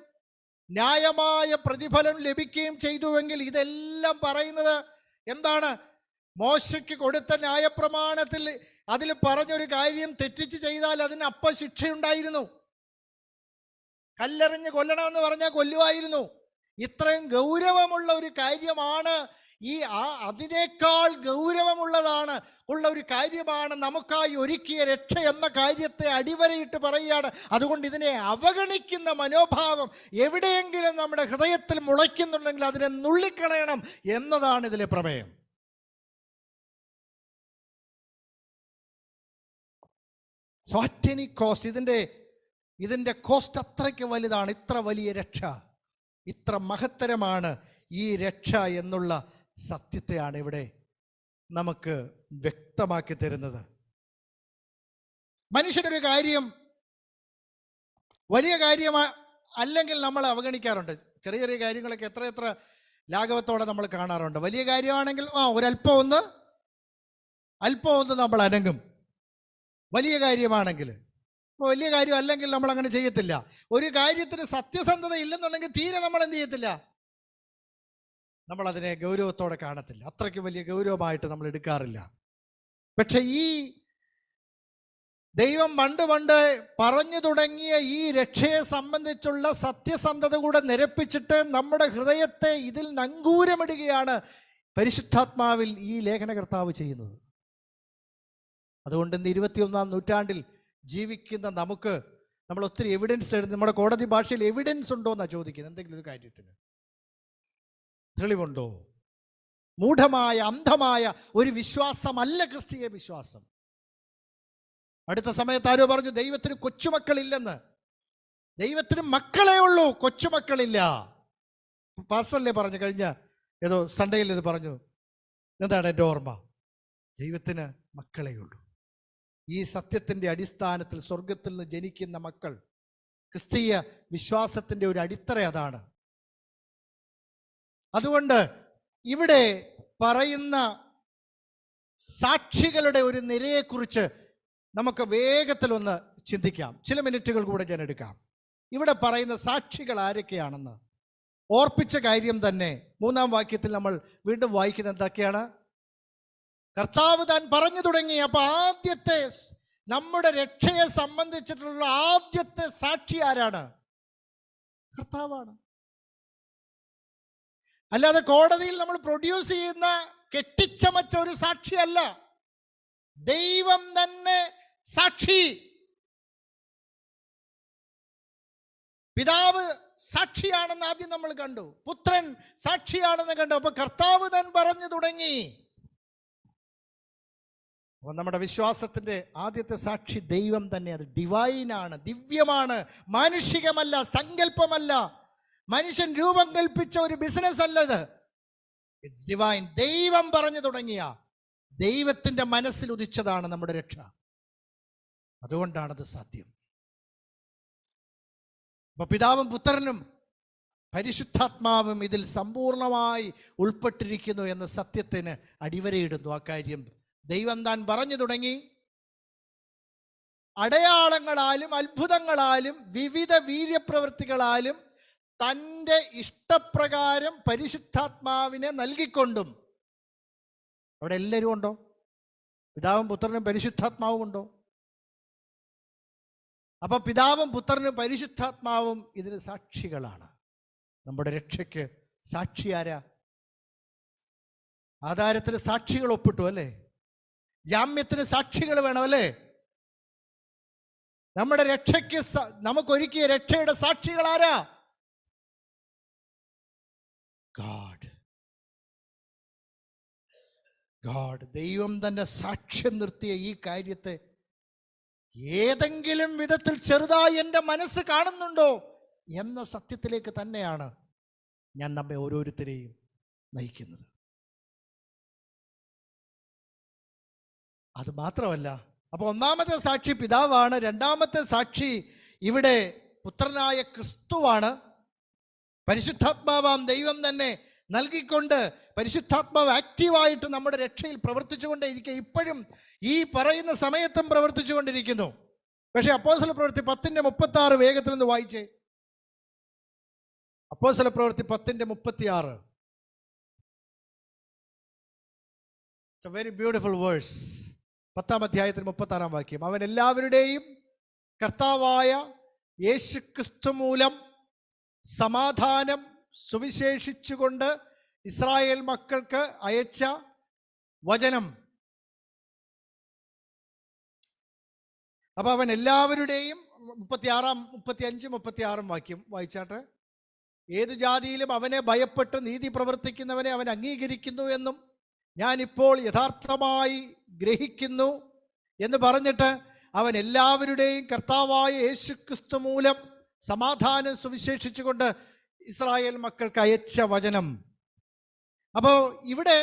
ന്യായമായ പ്രതിഫലം ലഭിക്കുകയും ചെയ്തുവെങ്കിൽ, ഇതെല്ലാം പറയുന്നത് എന്താണ്? മോശയ്ക്ക് കൊടുത്ത ന്യായപ്രമാണത്തിൽ അതിൽ പറഞ്ഞൊരു കാര്യം തെറ്റിച്ച് ചെയ്താൽ അതിന് അപ്പ ശിക്ഷയുണ്ടായിരുന്നു. കല്ലെറിഞ്ഞ് കൊല്ലണമെന്ന് പറഞ്ഞാൽ കൊല്ലുമായിരുന്നു. ഇത്രയും ഗൗരവമുള്ള ഒരു കാര്യമാണ് അതിനേക്കാൾ ഗൗരവമുള്ളതാണ് ഉള്ള ഒരു കാര്യമാണ് നമുക്കായി ഒരുക്കിയ രക്ഷ എന്ന കാര്യത്തെ അടിവരയിട്ട് പറയുകയാണ്. അതുകൊണ്ട് ഇതിനെ അവഗണിക്കുന്ന മനോഭാവം എവിടെയെങ്കിലും നമ്മുടെ ഹൃദയത്തിൽ മുളയ്ക്കുന്നുണ്ടെങ്കിൽ അതിനെ നുള്ളിക്കളയണം എന്നതാണ് ഇതിലെ പ്രമേയം. സോ അറ്റ് എനി കോസ്റ്റ്, ഇതിന്റെ കോസ്റ്റ് അത്രയ്ക്ക് വലുതാണ്. ഇത്ര വലിയ രക്ഷ, ഇത്ര മഹത്തരമാണ് ഈ രക്ഷ എന്നുള്ള സത്യത്തെയാണ് ഇവിടെ നമുക്ക് വ്യക്തമാക്കി തരുന്നത്. മനുഷ്യനൊരു കാര്യം വലിയ കാര്യം അല്ലെങ്കിൽ നമ്മൾ അവഗണിക്കാറുണ്ട്. ചെറിയ ചെറിയ കാര്യങ്ങളൊക്കെ എത്ര ലാഘവത്തോടെ നമ്മൾ കാണാറുണ്ട്. വലിയ കാര്യമാണെങ്കിൽ ഒരല്പം ഒന്ന് നമ്മൾ അനങ്ങും. വലിയ കാര്യമാണെങ്കിൽ. അപ്പോൾ വലിയ കാര്യം അല്ലെങ്കിൽ നമ്മൾ അങ്ങനെ ചെയ്യത്തില്ല. ഒരു കാര്യത്തിന് സത്യസന്ധത ഇല്ലെന്നുണ്ടെങ്കിൽ തീരെ നമ്മൾ എന്ത് ചെയ്യത്തില്ല, നമ്മളതിനെ ഗൗരവത്തോടെ കാണത്തില്ല. അത്രയ്ക്ക് വലിയ ഗൗരവമായിട്ട് നമ്മൾ എടുക്കാറില്ല. പക്ഷെ ഈ ദൈവം പണ്ട് പറഞ്ഞു തുടങ്ങിയ ഈ രക്ഷയെ സംബന്ധിച്ചുള്ള സത്യസന്ധത കൂടെ നിരപ്പിച്ചിട്ട് നമ്മുടെ ഹൃദയത്തെ ഇതിൽ നങ്കൂരമിടുകയാണ് പരിശുദ്ധാത്മാവിൽ ഈ ലേഖനകർത്താവ് ചെയ്യുന്നത്. അതുകൊണ്ട് ഇന്ന് 21-ാം നൂറ്റാണ്ടിൽ ജീവിക്കുന്ന നമുക്ക് നമ്മൾ ഒത്തിരി എവിഡൻസ് എഴുതി, നമ്മുടെ കോടതി ഭാഷയിൽ എവിഡൻസ് ഉണ്ടോ എന്നാണ് ചോദിക്കുന്നത്. എന്തെങ്കിലും ഒരു കാര്യത്തിന് തെളിവുണ്ടോ? മൂഢമായ അന്ധമായ ഒരു വിശ്വാസമല്ല ക്രിസ്തീയ വിശ്വാസം. അടുത്ത സമയത്ത് ആരോ പറഞ്ഞു ദൈവത്തിന് കൊച്ചുമക്കളില്ലെന്ന്. ദൈവത്തിന് മക്കളേ ഉള്ളൂ, കൊച്ചുമക്കളില്ല. പാസ്റ്ററല്ലേ പറഞ്ഞു, കഴിഞ്ഞ ഏതോ സൺഡേയിൽ ഇത് പറഞ്ഞു. എന്താണ് എൻ്റെ ഓർമ്മ? ദൈവത്തിന് മക്കളേ ഉള്ളൂ. ഈ സത്യത്തിൻ്റെ അടിസ്ഥാനത്തിൽ സ്വർഗത്തിൽ നിന്ന് ജനിക്കുന്ന മക്കൾ, ക്രിസ്തീയ വിശ്വാസത്തിൻ്റെ ഒരു അടിത്തറ അതാണ്. അതുകൊണ്ട് ഇവിടെ പറയുന്ന സാക്ഷികളുടെ ഒരു നിരയെക്കുറിച്ച് നമുക്ക് വേഗത്തിലൊന്ന് ചിന്തിക്കാം. ചില മിനിറ്റുകൾ കൂടെ ഞാൻ എടുക്കാം. ഇവിടെ പറയുന്ന സാക്ഷികൾ ആരൊക്കെയാണെന്ന് ഓർപ്പിച്ച കാര്യം തന്നെ 3-ാം വാക്യത്തിൽ നമ്മൾ വീണ്ടും വായിക്കുന്നത് എന്തൊക്കെയാണ്? കർത്താവ് താൻ പറഞ്ഞു തുടങ്ങി. അപ്പൊ ആദ്യത്തെ നമ്മുടെ രക്ഷയെ സംബന്ധിച്ചിട്ടുള്ള ആദ്യത്തെ സാക്ഷി ആരാണ്? കർത്താവാണ്. അല്ലാതെ കോടതിയിൽ നമ്മൾ പ്രൊഡ്യൂസ് ചെയ്യുന്ന കെട്ടിച്ചമച്ച ഒരു സാക്ഷിയല്ല. ദൈവം തന്നെ സാക്ഷി. പിതാവ് സാക്ഷിയാണെന്ന് ആദ്യം നമ്മൾ കണ്ടു, പുത്രൻ സാക്ഷിയാണെന്ന് കണ്ടു. അപ്പൊ കർത്താവ് താൻ പറഞ്ഞു തുടങ്ങി. അപ്പൊ നമ്മുടെ വിശ്വാസത്തിന്റെ ആദ്യത്തെ സാക്ഷി ദൈവം തന്നെ. അത് ഡിവൈനാണ്, ദിവ്യമാണ്, മാനുഷികമല്ല, സങ്കല്പമല്ല, മനുഷ്യൻ രൂപം കൽപ്പിച്ച ഒരു ബിസിനസ് അല്ലത്. It's divine. ദൈവം പറഞ്ഞു തുടങ്ങിയ, ദൈവത്തിന്റെ മനസ്സിൽ ഉദിച്ചതാണ് നമ്മുടെ രക്ഷ. അതുകൊണ്ടാണത് സാധ്യം. അപ്പൊ പിതാവും പുത്രനും പരിശുദ്ധാത്മാവും ഇതിൽ സമ്പൂർണമായി ഉൾപ്പെട്ടിരിക്കുന്നു എന്ന സത്യത്തിന് അടിവരയിടുന്നു. ആ കാര്യം ദൈവം താൻ പറഞ്ഞു തുടങ്ങി. അടയാളങ്ങളാലും അത്ഭുതങ്ങളാലും വിവിധ വീര്യപ്രവൃത്തികളാലും തൻ്റെ ഇഷ്ടപ്രകാരം പരിശുദ്ധാത്മാവിനെ നൽകിക്കൊണ്ടും. അവിടെ എല്ലാവരും ഉണ്ടോ? പിതാവും പുത്രനും പരിശുദ്ധാത്മാവും ഉണ്ടോ? അപ്പൊ പിതാവും പുത്രനും പരിശുദ്ധാത്മാവും ഇതിന് സാക്ഷികളാണ്. നമ്മുടെ രക്ഷയ്ക്ക് സാക്ഷി ആരാ? ആധാരത്തിന് സാക്ഷികൾ ഒപ്പിട്ടു അല്ലേ? ജാമ്യത്തിന് സാക്ഷികൾ വേണം അല്ലേ? നമ്മുടെ രക്ഷയ്ക്ക് നമുക്കൊരുക്കിയ രക്ഷയുടെ സാക്ഷികൾ ആരാ? ഗാഡ്. ദൈവം തന്നെ സാക്ഷ്യം നിർത്തിയ ഈ കാര്യത്തെ ഏതെങ്കിലും വിധത്തിൽ ചെറുതായി എൻ്റെ മനസ്സ് കാണുന്നുണ്ടോ എന്ന സത്യത്തിലേക്ക് തന്നെയാണ് ഞാൻ നമ്മെ ഓരോരുത്തരെയും നയിക്കുന്നത്. അത് മാത്രമല്ല, അപ്പോൾ ഒന്നാമത്തെ സാക്ഷി പിതാവാണ്. രണ്ടാമത്തെ സാക്ഷി ഇവിടെ പുത്രനായ ക്രിസ്തുവാണ്. പരിശുദ്ധാത്മാവാം ദൈവം തന്നെ നൽകിക്കൊണ്ട് പരിശുദ്ധാത്മാവ് ആക്റ്റീവായിട്ട് നമ്മുടെ രക്ഷയിൽ പ്രവർത്തിച്ചുകൊണ്ടേയിരിക്കുക. ഇപ്പോഴും ഈ പറയുന്ന സമയത്തും പ്രവർത്തിച്ചു കൊണ്ടിരിക്കുന്നു. പക്ഷേ അപ്പോസ്തല പ്രവൃത്തി 10:36 വേഗത്തിൽ നിന്ന് വായിച്ചേ. അപ്പോസ്തല പ്രവൃത്തി 10:36. It's a very beautiful verse. 10-ാം അധ്യായത്തിൽ 36-ാം വാക്യം. അവൻ എല്ലാവരുടെയും കർത്താവായ യേശുക്രിസ്തു മൂലം സമാധാനം സുവിശേഷിച്ചുകൊണ്ട് ഇസ്രായേൽ മക്കൾക്ക് അയച്ച വചനം. അപ്പൊ അവൻ എല്ലാവരുടെയും 35-36 വാക്യം വായിച്ചാട്ടെ. ഏതു ജാതിയിലും അവനെ ഭയപ്പെട്ട് നീതി പ്രവർത്തിക്കുന്നവനെ അവൻ അംഗീകരിക്കുന്നു എന്നും ഞാനിപ്പോൾ യഥാർത്ഥമായി ഗ്രഹിക്കുന്നു എന്ന് പറഞ്ഞിട്ട് അവൻ എല്ലാവരുടെയും കർത്താവായ യേശുക്രിസ്തു മൂലം സമാധാനം സുവിശേഷിച്ചുകൊണ്ട് ഇസ്രായേൽ മക്കൾക്ക് അയച്ച വചനം. അപ്പോൾ ഇവിടെ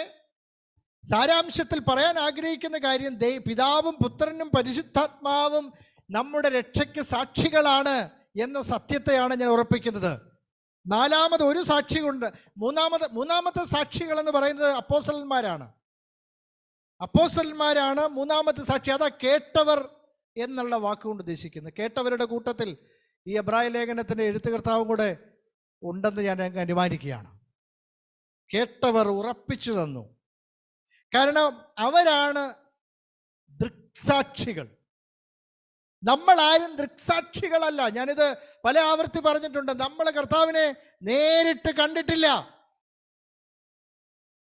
സാരാംശത്തിൽ പറയാൻ ആഗ്രഹിക്കുന്ന കാര്യം, പിതാവും പുത്രനും പരിശുദ്ധാത്മാവും നമ്മുടെ രക്ഷയ്ക്ക് സാക്ഷികളാണ് എന്ന സത്യത്തെയാണ് ഞാൻ ഉറപ്പിക്കുന്നത്. നാലാമത് ഒരു സാക്ഷി കൊണ്ട് മൂന്നാമത്തെ സാക്ഷികൾ എന്ന് പറയുന്നത് അപ്പോസ്തലന്മാരാണ്. മൂന്നാമത്തെ സാക്ഷി. അതാ കേട്ടവർ എന്നുള്ള വാക്കുകൊണ്ട് ഉദ്ദേശിക്കുന്നത്. കേട്ടവരുടെ കൂട്ടത്തിൽ ഈ എബ്രായ ലേഖനത്തിൻ്റെ എഴുത്തുകർത്താവും കൂടെ ഉണ്ടെന്ന് ഞാൻ അനുമാനിക്കുകയാണ്. കേട്ടവർ ഉറപ്പിച്ചു തന്നു. കാരണം അവരാണ് ദൃക്സാക്ഷികൾ. നമ്മളാരും ദൃക്സാക്ഷികളല്ല. ഞാനിത് പല ആവർത്തി പറഞ്ഞിട്ടുണ്ട്. നമ്മൾ കർത്താവിനെ നേരിട്ട് കണ്ടിട്ടില്ല.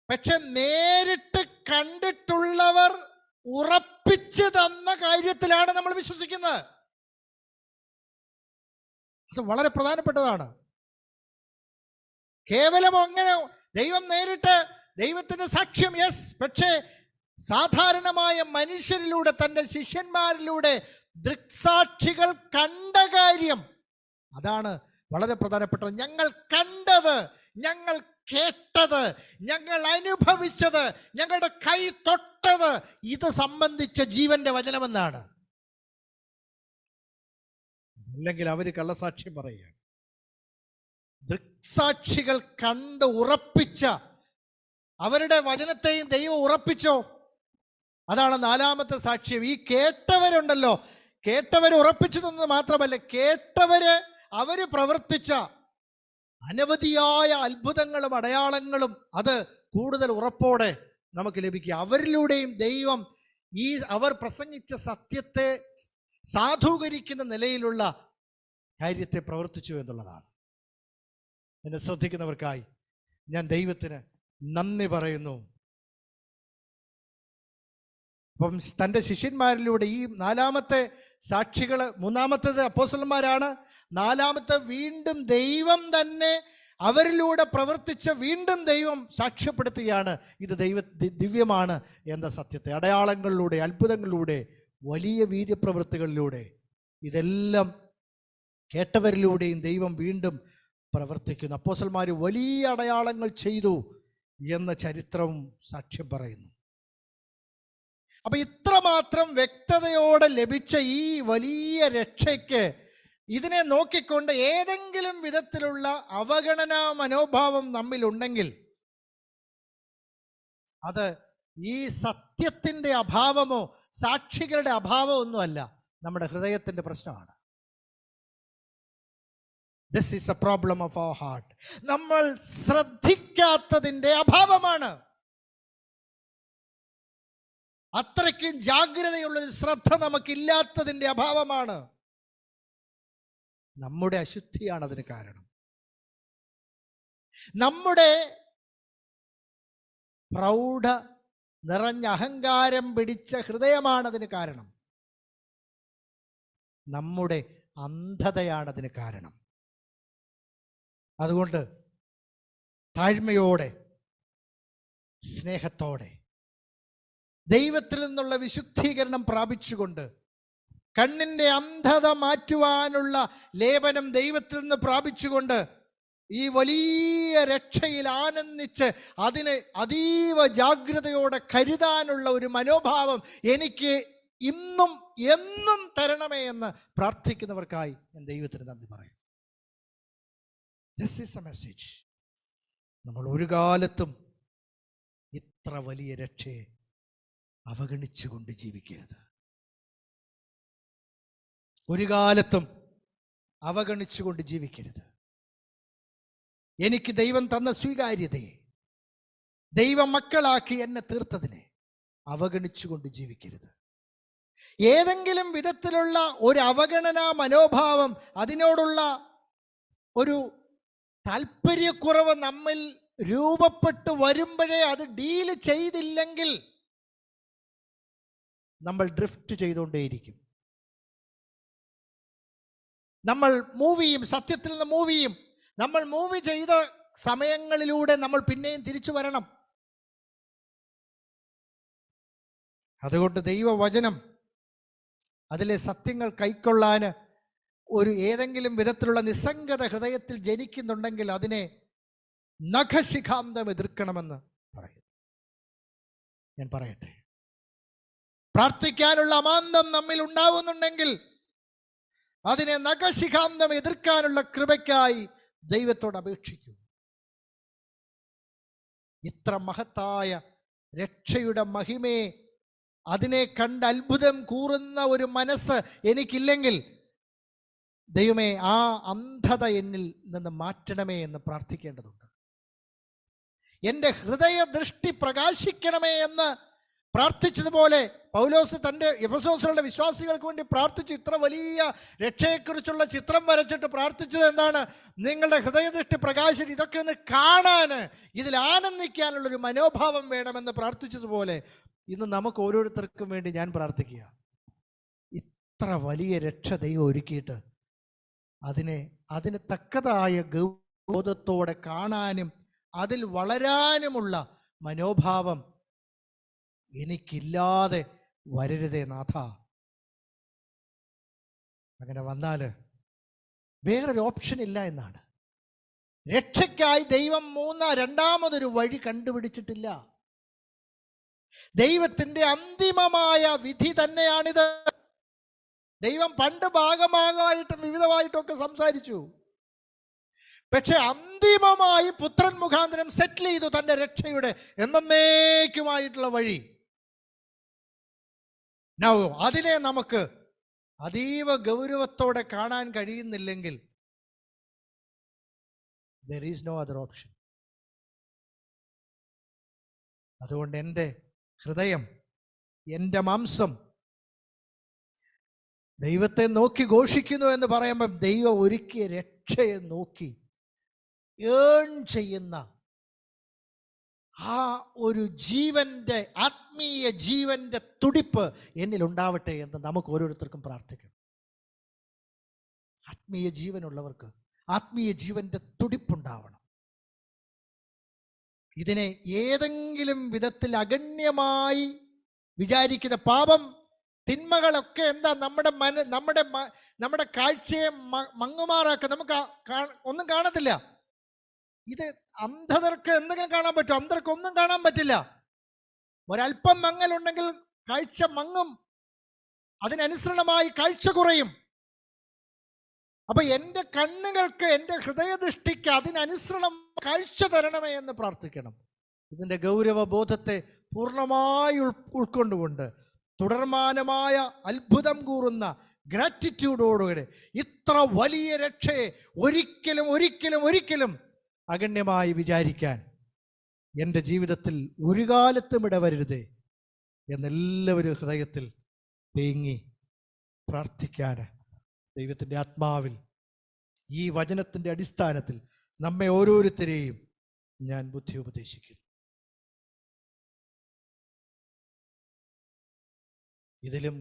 പക്ഷെ നേരിട്ട് കണ്ടിട്ടുള്ളവർ ഉറപ്പിച്ചു തന്ന കാര്യത്തിലാണ് നമ്മൾ വിശ്വസിക്കുന്നത്. അത് വളരെ പ്രധാനപ്പെട്ടതാണ്. കേവലം അങ്ങനെ ദൈവം നേരിട്ട്, ദൈവത്തിന്റെ സാക്ഷ്യം യെസ്, പക്ഷേ സാധാരണമായ മനുഷ്യരിലൂടെ, തൻ്റെ ശിഷ്യന്മാരിലൂടെ ദൃക്സാക്ഷികൾ കണ്ട കാര്യം, അതാണ് വളരെ പ്രധാനപ്പെട്ടത്. ഞങ്ങൾ കണ്ടത്, ഞങ്ങൾ കേട്ടത്, ഞങ്ങൾ അനുഭവിച്ചത്, ഞങ്ങളുടെ കൈ തൊട്ടത്, ഇത് സംബന്ധിച്ച ജീവന്റെ വചനമെന്നാണ്. അല്ലെങ്കിൽ അവർ കള്ളസാക്ഷ്യം പറയുക. ദൃക്സാക്ഷികൾ കണ്ട് ഉറപ്പിച്ച അവരുടെ വചനത്തെയും ദൈവം ഉറപ്പിച്ചോ? അതാണ് നാലാമത്തെ സാക്ഷ്യം. ഈ കേട്ടവരുണ്ടല്ലോ, കേട്ടവർ ഉറപ്പിച്ചു തന്നത് മാത്രമല്ല, അവര് പ്രവർത്തിച്ച അനവധിയായ അത്ഭുതങ്ങളും അടയാളങ്ങളും അത് കൂടുതൽ ഉറപ്പോടെ നമുക്ക് ലഭിക്കുക. അവരിലൂടെയും ദൈവം അവർ പ്രസംഗിച്ച സത്യത്തെ സാധൂകരിക്കുന്ന നിലയിലുള്ള കാര്യത്തെ പ്രവർത്തിച്ചു എന്നുള്ളതാണ്. എന്നെ ശ്രദ്ധിക്കുന്നവർക്കായി ഞാൻ ദൈവത്തിന് നന്ദി പറയുന്നു. അപ്പം തൻ്റെ ശിഷ്യന്മാരിലൂടെ ഈ നാലാമത്തെ സാക്ഷികൾ, മൂന്നാമത്തേത് അപ്പോസ്തലന്മാരാണ്, നാലാമത്തെ വീണ്ടും ദൈവം തന്നെ അവരിലൂടെ പ്രവർത്തിച്ച വീണ്ടും ദൈവം സാക്ഷ്യപ്പെടുത്തുകയാണ് ഇത് ദിവ്യമാണ് എന്ന സത്യത്തെ. അടയാളങ്ങളിലൂടെ, അത്ഭുതങ്ങളിലൂടെ, വലിയ വീര്യപ്രവൃത്തികളിലൂടെ, ഇതെല്ലാം കേട്ടവരിലൂടെയും ദൈവം വീണ്ടും പ്രവർത്തിക്കുന്നു. അപ്പോസ്തലന്മാർ വലിയ അടയാളങ്ങൾ ചെയ്തു എന്ന ചരിത്രവും സാക്ഷ്യം പറയുന്നു. അപ്പൊ ഇത്രമാത്രം വ്യക്തതയോടെ ലഭിച്ച ഈ വലിയ രക്ഷയ്ക്ക് ഇതിനെ നോക്കിക്കൊണ്ട് ഏതെങ്കിലും വിധത്തിലുള്ള അവഗണനാ മനോഭാവം നമ്മിലുണ്ടെങ്കിൽ അത് ഈ സത്യത്തിന്റെ അഭാവമോ സാക്ഷികളുടെ അഭാവമോ ഒന്നുമല്ല, നമ്മുടെ ഹൃദയത്തിന്റെ പ്രശ്നമാണ്. This is a problem of our heart. നമ്മൾ ശ്രദ്ധിക്കാത്തതിന്റെ അഭാവമാണ്. അത്രയ്ക്കും ജാഗ്രതയുള്ളൊരു ശ്രദ്ധ നമുക്കില്ലാത്തതിന്റെ അഭാവമാണ്. നമ്മുടെ അശുദ്ധിയാണ് അതിന് കാരണം. നമ്മുടെ പ്രൗഢ നിറഞ്ഞ അഹങ്കാരം പിടിച്ച ഹൃദയമാണ് അതിന് കാരണം. നമ്മുടെ അന്ധതയാണ് അതിന് കാരണം. അതുകൊണ്ട് താഴ്മയോടെ, സ്നേഹത്തോടെ, ദൈവത്തിൽ നിന്നുള്ള വിശുദ്ധീകരണം പ്രാപിച്ചുകൊണ്ട്, കണ്ണിൻ്റെ അന്ധത മാറ്റുവാനുള്ള ലേപനം ദൈവത്തിൽ നിന്ന് പ്രാപിച്ചുകൊണ്ട്, ഈ വലിയ രക്ഷയിൽ ആനന്ദിച്ച് അതിനെ അതീവ ജാഗ്രതയോടെ കരുതാനുള്ള ഒരു മനോഭാവം എനിക്ക് ഇന്നും എന്നും തരണമേ എന്ന് പ്രാർത്ഥിക്കുന്നവർക്കായി ഞാൻ ദൈവത്തിന് നന്ദി പറയുന്നു. This is a message. നമ്മൾ ഒരു കാലത്തും ഇത്ര വലിയ രക്ഷയെ അവഗണിച്ചുകൊണ്ട് ജീവിക്കരുത്. ഒരു കാലത്തും അവഗണിച്ചുകൊണ്ട് ജീവിക്കരുത്. എനിക്ക് ദൈവം തന്ന സ്വീകാര്യതയെ, ദൈവം മക്കളാക്കി എന്നെ തീർത്തതിനെ അവഗണിച്ചുകൊണ്ട് ജീവിക്കരുത്. ഏതെങ്കിലും വിധത്തിലുള്ള ഒരു അവഗണനാ മനോഭാവം, അതിനോടുള്ള ഒരു താല്പര്യക്കുറവ് നമ്മിൽ രൂപപ്പെട്ടു വരുമ്പോഴേ അത് ഡീല് ചെയ്തില്ലെങ്കിൽ നമ്മൾ ഡ്രിഫ്റ്റ് ചെയ്തുകൊണ്ടേയിരിക്കും. നമ്മൾ സത്യത്തിൽ നിന്ന് നമ്മൾ മൂവ് ചെയ്ത സമയങ്ങളിലൂടെ നമ്മൾ പിന്നെയും തിരിച്ചു വരണം. അതുകൊണ്ട് ദൈവവചനം, അതിലെ സത്യങ്ങൾ കൈക്കൊള്ളാൻ ഒരു ഏതെങ്കിലും വിധത്തിലുള്ള നിസ്സംഗത ഹൃദയത്തിൽ ജനിക്കുന്നുണ്ടെങ്കിൽ അതിനെ നഖശിഖാന്തം എതിർക്കണമെന്ന് പറയും. ഞാൻ പറയട്ടെ, പ്രാർത്ഥിക്കാനുള്ള അമാന്തം നമ്മിൽ ഉണ്ടാവുന്നുണ്ടെങ്കിൽ അതിനെ നഖശിഖാന്തം എതിർക്കാനുള്ള കൃപയ്ക്കായി ദൈവത്തോട് അപേക്ഷിക്കൂ. ഇത്ര മഹത്തായ രക്ഷയുടെ മഹിമയെ അതിനെ കണ്ട് അത്ഭുതം കൂറുന്ന ഒരു മനസ്സ് എനിക്കില്ലെങ്കിൽ, ദൈവമേ ആ അന്ധത എന്നിൽ നിന്ന് മാറ്റണമേ എന്ന് പ്രാർത്ഥിക്കേണ്ടതുണ്ട്. എൻ്റെ ഹൃദയ ദൃഷ്ടി പ്രകാശിക്കണമേ എന്ന് പ്രാർത്ഥിച്ചതുപോലെ പൗലോസ് തൻ്റെ എഫെസോസിലുള്ള വിശ്വാസികൾക്ക് വേണ്ടി പ്രാർത്ഥിച്ച് ഇത്ര വലിയ രക്ഷയെക്കുറിച്ചുള്ള ചിത്രം വരച്ചിട്ട് പ്രാർത്ഥിച്ചത് എന്താണ്? നിങ്ങളുടെ ഹൃദയദൃഷ്ടി പ്രകാശം ഇതൊക്കെ ഒന്ന് കാണാൻ, ഇതിൽ ആനന്ദിക്കാനുള്ളൊരു മനോഭാവം വേണമെന്ന് പ്രാർത്ഥിച്ചതുപോലെ ഇന്ന് നമുക്ക് ഓരോരുത്തർക്കും വേണ്ടി ഞാൻ പ്രാർത്ഥിക്കുക. ഇത്ര വലിയ രക്ഷ ദൈവം ഒരുക്കിയിട്ട് അതിന് തക്കതായ ബോധത്തോടെ കാണാനും അതിൽ വളരാനുമുള്ള മനോഭാവം എനിക്കില്ലാതെ വരരുതേ നാഥ. അങ്ങനെ വന്നാൽ വേറൊരു ഓപ്ഷൻ ഇല്ല എന്നാണ്. രക്ഷയ്ക്കായി ദൈവം രണ്ടാമതൊരു വഴി കണ്ടുപിടിച്ചിട്ടില്ല. ദൈവത്തിൻ്റെ അന്തിമമായ വിധി തന്നെയാണിത്. ദൈവം പണ്ട് ഭാഗമായിട്ടും വിവിധമായിട്ടൊക്കെ സംസാരിച്ചു. പക്ഷെ അന്തിമമായി പുത്രൻ മുഖാന്തരം സെറ്റിൽ ചെയ്തു തൻ്റെ രക്ഷയുടെ എന്നേക്കുമായിട്ടുള്ള വഴി. അതിനെ നമുക്ക് അതീവ ഗൗരവത്തോടെ കാണാൻ കഴിയുന്നില്ലെങ്കിൽ there is no other option. അതുകൊണ്ട് എൻ്റെ ഹൃദയം, എൻ്റെ മാംസം ദൈവത്തെ നോക്കി ഘോഷിക്കുന്നു എന്ന് പറയുമ്പോൾ ദൈവം ഒരുക്കിയ രക്ഷയെ നോക്കി ഏൺ ചെയ്യുന്ന ആ ഒരു ജീവന്റെ, ആത്മീയ ജീവന്റെ തുടിപ്പ് എന്നിൽ ഉണ്ടാവട്ടെ എന്ന് നമുക്ക് ഓരോരുത്തർക്കും പ്രാർത്ഥിക്കണം. ആത്മീയ ജീവനുള്ളവർക്ക് ആത്മീയ ജീവന്റെ തുടിപ്പുണ്ടാവണം. ഇതിനെ ഏതെങ്കിലും വിധത്തിൽ അഗണ്യമായി വിചാരിക്കുന്ന പാപം, തിന്മകളൊക്കെ എന്താ നമ്മുടെ കാഴ്ചയെ മങ്ങുമാറാക്കുക. നമുക്ക് ഒന്നും കാണത്തില്ല. ഇത് അന്ധതർക്ക് എന്തെങ്കിലും കാണാൻ പറ്റും? അന്ധർക്ക് ഒന്നും കാണാൻ പറ്റില്ല. ഒരല്പം മങ്ങലുണ്ടെങ്കിൽ കാഴ്ച മങ്ങും, അതിനനുസരണമായി കാഴ്ച കുറയും. അപ്പൊ എൻ്റെ കണ്ണുകൾക്ക്, എൻ്റെ ഹൃദയദൃഷ്ടിക്ക് അതിനനുസരണം കാഴ്ച തരണമേ എന്ന് പ്രാർത്ഥിക്കണം. ഇതിൻ്റെ ഗൗരവബോധത്തെ പൂർണ്ണമായി ഉൾക്കൊണ്ടുകൊണ്ട് തുടർമാനമായ അത്ഭുതം കൂറുന്ന ഗ്രാറ്റിറ്റ്യൂഡോടുകൂടെ ഇത്ര വലിയ രക്ഷയെ ഒരിക്കലും ഒരിക്കലും ഒരിക്കലും അഗണ്യമായി വിചാരിക്കാൻ എൻ്റെ ജീവിതത്തിൽ ഒരു കാലത്തും ഇടവരരുതേ എന്നെല്ലാവരും ഹൃദയത്തിൽ തേങ്ങി പ്രാർത്ഥിക്കാൻ ദൈവത്തിൻ്റെ ആത്മാവിൽ ഈ വചനത്തിൻ്റെ അടിസ്ഥാനത്തിൽ നമ്മെ ഓരോരുത്തരെയും ഞാൻ ബുദ്ധി ഉപദേശിക്കുന്നു. ഇതിലും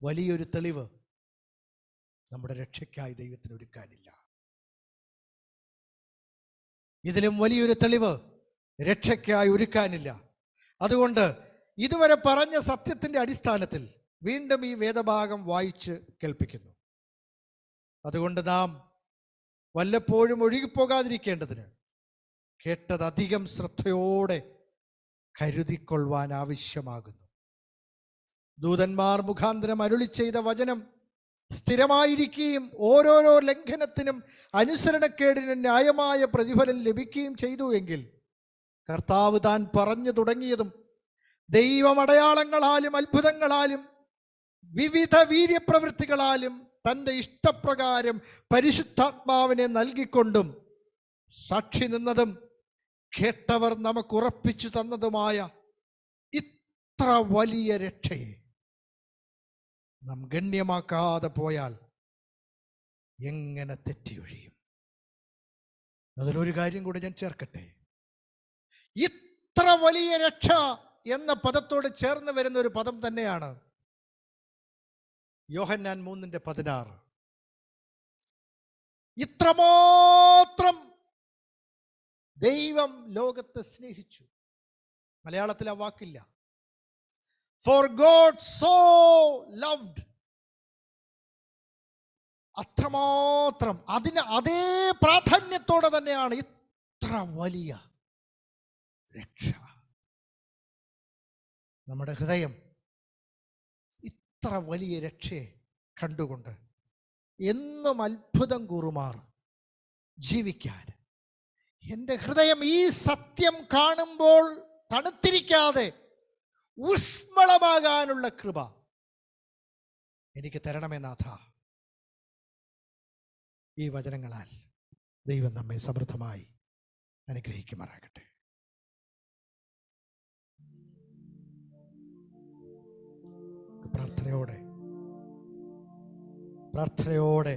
വലിയൊരു തെളിവ് നമ്മുടെ രക്ഷയ്ക്കായി ദൈവത്തിന് ഒരുക്കാനില്ല. ഇതിലും വലിയൊരു തെളിവ് രക്ഷയ്ക്കായി ഒരുക്കാനില്ല. അതുകൊണ്ട് ഇതുവരെ പറഞ്ഞ സത്യത്തിൻ്റെ അടിസ്ഥാനത്തിൽ വീണ്ടും ഈ വേദഭാഗം വായിച്ച് കേൾപ്പിക്കുന്നു. അതുകൊണ്ട് നാം വല്ലപ്പോഴും ഒഴുകിപ്പോകാതിരിക്കേണ്ടതിന് കേട്ടത് അധികം ശ്രദ്ധയോടെ കരുതിക്കൊള്ളുവാൻ ആവശ്യമാകുന്നു. ദൂതന്മാർ മുഖാന്തരം അരുളി ചെയ്ത വചനം സ്ഥിരമായിരിക്കുകയും ഓരോരോ ലംഘനത്തിനും അനുസരണക്കേടിനും ന്യായമായ പ്രതിഫലം ലഭിക്കുകയും ചെയ്തു എങ്കിൽ കർത്താവ് താൻ പറഞ്ഞു തുടങ്ങിയതും ദൈവമടയാളങ്ങളാലും അത്ഭുതങ്ങളാലും വിവിധ വീര്യപ്രവൃത്തികളാലും തൻ്റെ ഇഷ്ടപ്രകാരം പരിശുദ്ധാത്മാവിനെ നൽകിക്കൊണ്ടും സാക്ഷി നിന്നതും കേട്ടവർ നമുക്ക് ഉറപ്പിച്ചു തന്നതുമായ ഇത്ര വലിയ രക്ഷയെ നാം ഗണ്യമാക്കാതെ പോയാൽ എങ്ങനെ തെറ്റിയൊഴിയും? അതിലൊരു കാര്യം കൂടി ഞാൻ ചേർക്കട്ടെ. ഇത്ര വലിയ രക്ഷ എന്ന പദത്തോട് ചേർന്ന് വരുന്ന ഒരു പദം തന്നെയാണ് യോഹന്നാൻ 3:16. ഇത്രമാത്രം ദൈവം ലോകത്തെ സ്നേഹിച്ചു. മലയാളത്തിൽ ആ വാക്കില്ല. For God so loved. അത്രമാത്രം, അതിന് അതേ പ്രാധാന്യത്തോടെ തന്നെയാണ് ഇത്ര വലിയ രക്ഷ. നമ്മുടെ ഹൃദയം ഇത്ര വലിയ രക്ഷയെ കണ്ടുകൊണ്ട് എന്നും അത്ഭുതം കൂറുമാർ ജീവിക്കാൻ എൻ്റെ ഹൃദയം ഈ സത്യം കാണുമ്പോൾ തണുത്തിരിക്കാതെ ഊഷ്മളമാകാനുള്ള കൃപ എനിക്ക് തരണമേ നാഥ. ഈ വചനങ്ങളാൽ ദൈവം നമ്മെ സമൃദ്ധമായി അനുഗ്രഹിക്കുമാറാകട്ടെ. പ്രാർത്ഥനയോടെ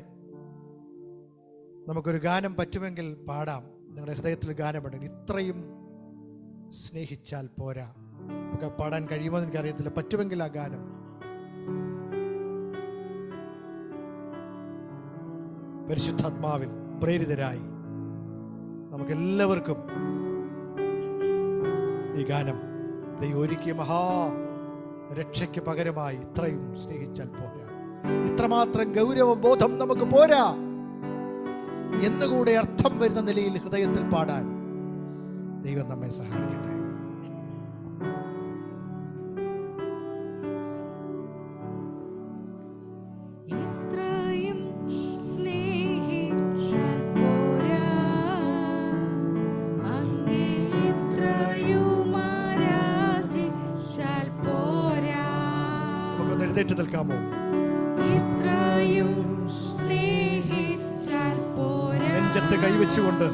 നമുക്കൊരു ഗാനം പറ്റുമെങ്കിൽ പാടാം. നിങ്ങളുടെ ഹൃദയത്തിൽ ഗാനമുണ്ടെങ്കിൽ, ഇത്രയും സ്നേഹിച്ചാൽ പോരാ. നമുക്ക് പാടാൻ കഴിയുമോ എന്ന് എനിക്കറിയത്തില്ല. പറ്റുമെങ്കിൽ ആ ഗാനം പരിശുദ്ധാത്മാവിൽ പ്രേരിതരായി നമുക്കെല്ലാവർക്കും ഈ ഗാനം ദൈവം ഒരുക്കിയ മഹാ രക്ഷയ്ക്ക് പകരമായി ഇത്രയും സ്നേഹിച്ചാൽ പോരാ, ഇത്രമാത്രം ഗൗരവബോധം നമുക്ക് പോരാ എന്നുകൂടെ അർത്ഥം വരുന്ന നിലയിൽ ഹൃദയത്തിൽ പാടാൻ ദൈവം നമ്മെ സഹായിക്കട്ടെ. എഴുന്നേറ്റ് നിൽക്കാമോ? നെഞ്ചത്ത് കൈവച്ചുകൊണ്ട്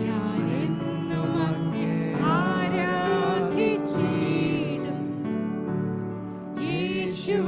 ഞാൻ എന്നും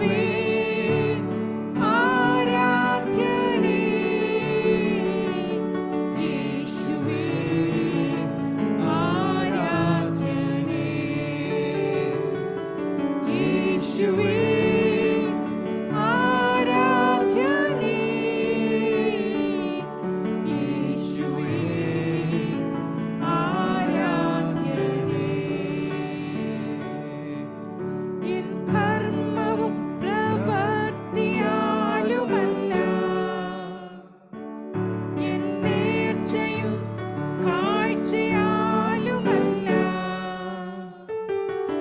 അങ്ങേ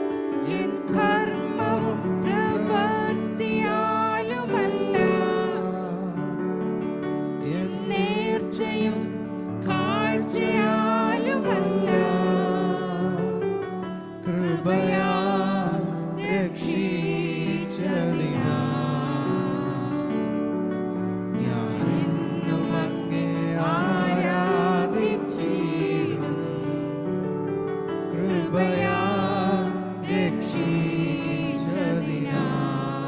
ആരാധിച്ചിടും.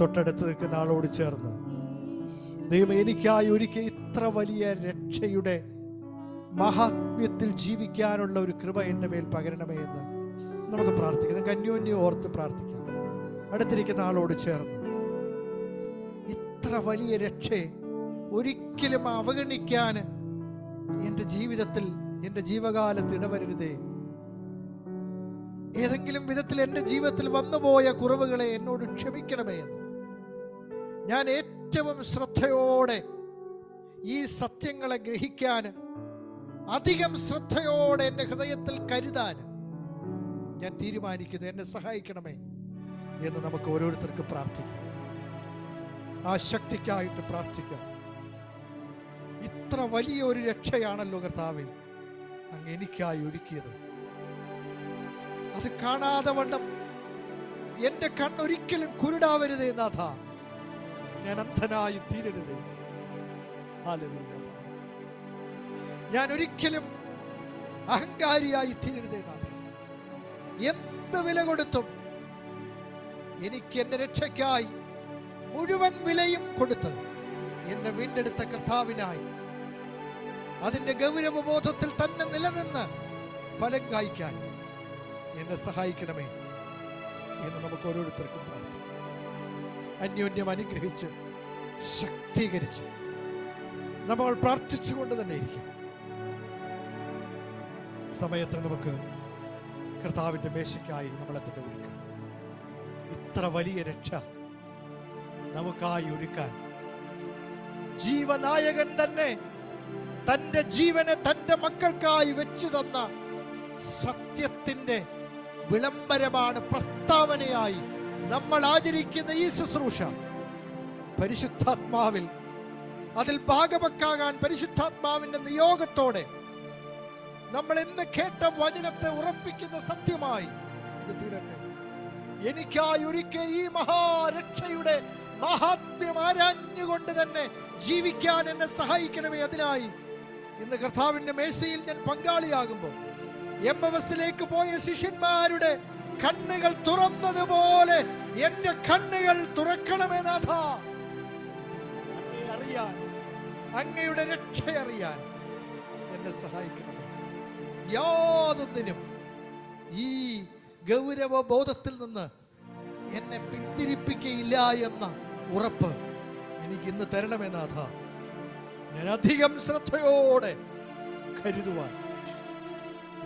തൊട്ടടുത്ത് നിൽക്കുന്ന ആളോട് ചേർന്ന്, ദൈവം എനിക്കായി ഒരുക്കിയ ഇത്ര വലിയ രക്ഷയുടെ മഹാത്മ്യത്തിൽ ജീവിക്കാനുള്ള ഒരു കൃപ എൻ്റെ മേൽ പകരണമേ എന്ന് നമുക്ക് പ്രാർത്ഥിക്കാം. നമുക്ക് അന്യോന്യം ഓർത്ത് പ്രാർത്ഥിക്കാം. അടുത്തിരിക്കുന്ന ആളോട് ചേർന്ന്, ഇത്ര വലിയ രക്ഷയെ ഒരിക്കലും അവഗണിക്കാൻ എൻ്റെ ജീവിതത്തിൽ, എൻ്റെ ജീവകാലത്ത് ഇടവരരുതേ. ഏതെങ്കിലും വിധത്തിൽ എൻ്റെ ജീവിതത്തിൽ വന്നുപോയ കുറവുകളെ എന്നോട് ക്ഷമിക്കണമേ എന്ന് ഞാൻ ഏറ്റവും ശ്രദ്ധയോടെ ഈ സത്യങ്ങളെ ഗ്രഹിക്കാൻ, അധികം ശ്രദ്ധയോടെ എൻ്റെ ഹൃദയത്തിൽ കരുതാൻ ഞാൻ തീരുമാനിക്കുന്നു. എന്നെ സഹായിക്കണമേ എന്ന് നമുക്ക് ഓരോരുത്തർക്കും പ്രാർത്ഥിക്കാം. ആ ശക്തിക്കായിട്ട് പ്രാർത്ഥിക്കാം. ഇത്ര വലിയ ഒരു രക്ഷയാണല്ലോ കർത്താവേ അങ്ങ് എനിക്കായി ഒരുക്കിയത്. അത് കാണാതെ വണ്ണം എൻ്റെ കണ്ണൊരിക്കലും കുരുടാവരുതേ നാഥ. ഞാൻ അന്ധനായി തീരരുതേ. ഹല്ലേലൂയ. ഞാൻ ഒരിക്കലും അഹങ്കാരിയായി തീരരുതേ നാഥ. എന്ത് വില കൊടുത്തും എനിക്ക് എൻ്റെ രക്ഷയ്ക്കായി മുഴുവൻ വിലയും കൊടുത്ത് എന്നെ വീണ്ടെടുത്ത കർത്താവിനായി അതിൻ്റെ ഗൗരവബോധത്തിൽ തന്നെ നിലനിന്ന് ഫലം കായ്ക്കാൻ എന്നെ സഹായിക്കണമേ എന്ന് നമുക്ക് ഓരോരുത്തർക്കും പ്രാർത്ഥിക്കാം. അന്യോന്യം അനുഗ്രഹിച്ച് ശക്തീകരിച്ച് നമ്മൾ പ്രാർത്ഥിച്ചുകൊണ്ട് തന്നെ ഇരിക്കാം. സമയത്ത് നമുക്ക് കർത്താവിൻ്റെ മേശയ്ക്കായി നമ്മളെ തന്നെ ഒരുക്കാം. ഇത്ര വലിയ രക്ഷ നമുക്കായി ഒരുക്കാൻ ജീവനായകൻ തന്നെ തൻ്റെ ജീവനെ തൻ്റെ മക്കൾക്കായി വെച്ചു തന്ന സത്യത്തിൻ്റെ വിളംബരമാണ്, പ്രസ്താവനയായി നമ്മൾ ആചരിക്കുന്ന ഈ ശുശ്രൂഷ. പരിശുദ്ധാത്മാവിൽ അതിൽ ഭാഗവക്കാകാൻ പരിശുദ്ധാത്മാവിന്റെ നിയോഗത്തോടെ നമ്മൾ എന്ന് കേട്ട വചനത്തെ ഉറപ്പിക്കുന്ന സത്യമായി ഇത് തീരട്ടെ. എനിക്കായി ഒരുക്കിയ ഈ മഹാരക്ഷയുടെ മഹാത്മ്യം ആരാഞ്ഞുകൊണ്ട് തന്നെ ജീവിക്കാൻ എന്നെ സഹായിക്കണമേ. അതിനായി ഇന്ന് കർത്താവിന്റെ മേശയിൽ ഞാൻ പങ്കാളിയാകുമ്പോൾ എംഎംഎസിലേക്ക് പോയ ശിഷ്യന്മാരുടെ കണ്ണുകൾ തുറന്നതുപോലെ എന്റെ കണ്ണുകൾ തുറക്കണമേ നാഥ. അങ്ങയെ അറിയാൻ, അങ്ങയുടെ രക്ഷ അറിയാൻ എന്നെ സഹായിക്കണമേ. യാതൊന്നിനും ഈ ഗൗരവ ബോധത്തിൽ നിന്ന് എന്നെ പിന്തിരിപ്പിക്കയില്ല എന്ന ഉറപ്പ് എനിക്ക് ഇന്ന് തരണമേ നാഥ. ഞാൻ അധികം ശ്രദ്ധയോടെ കരുതുവാൻ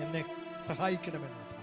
എന്നെ സഹായിക്കണമെന്നാഥ.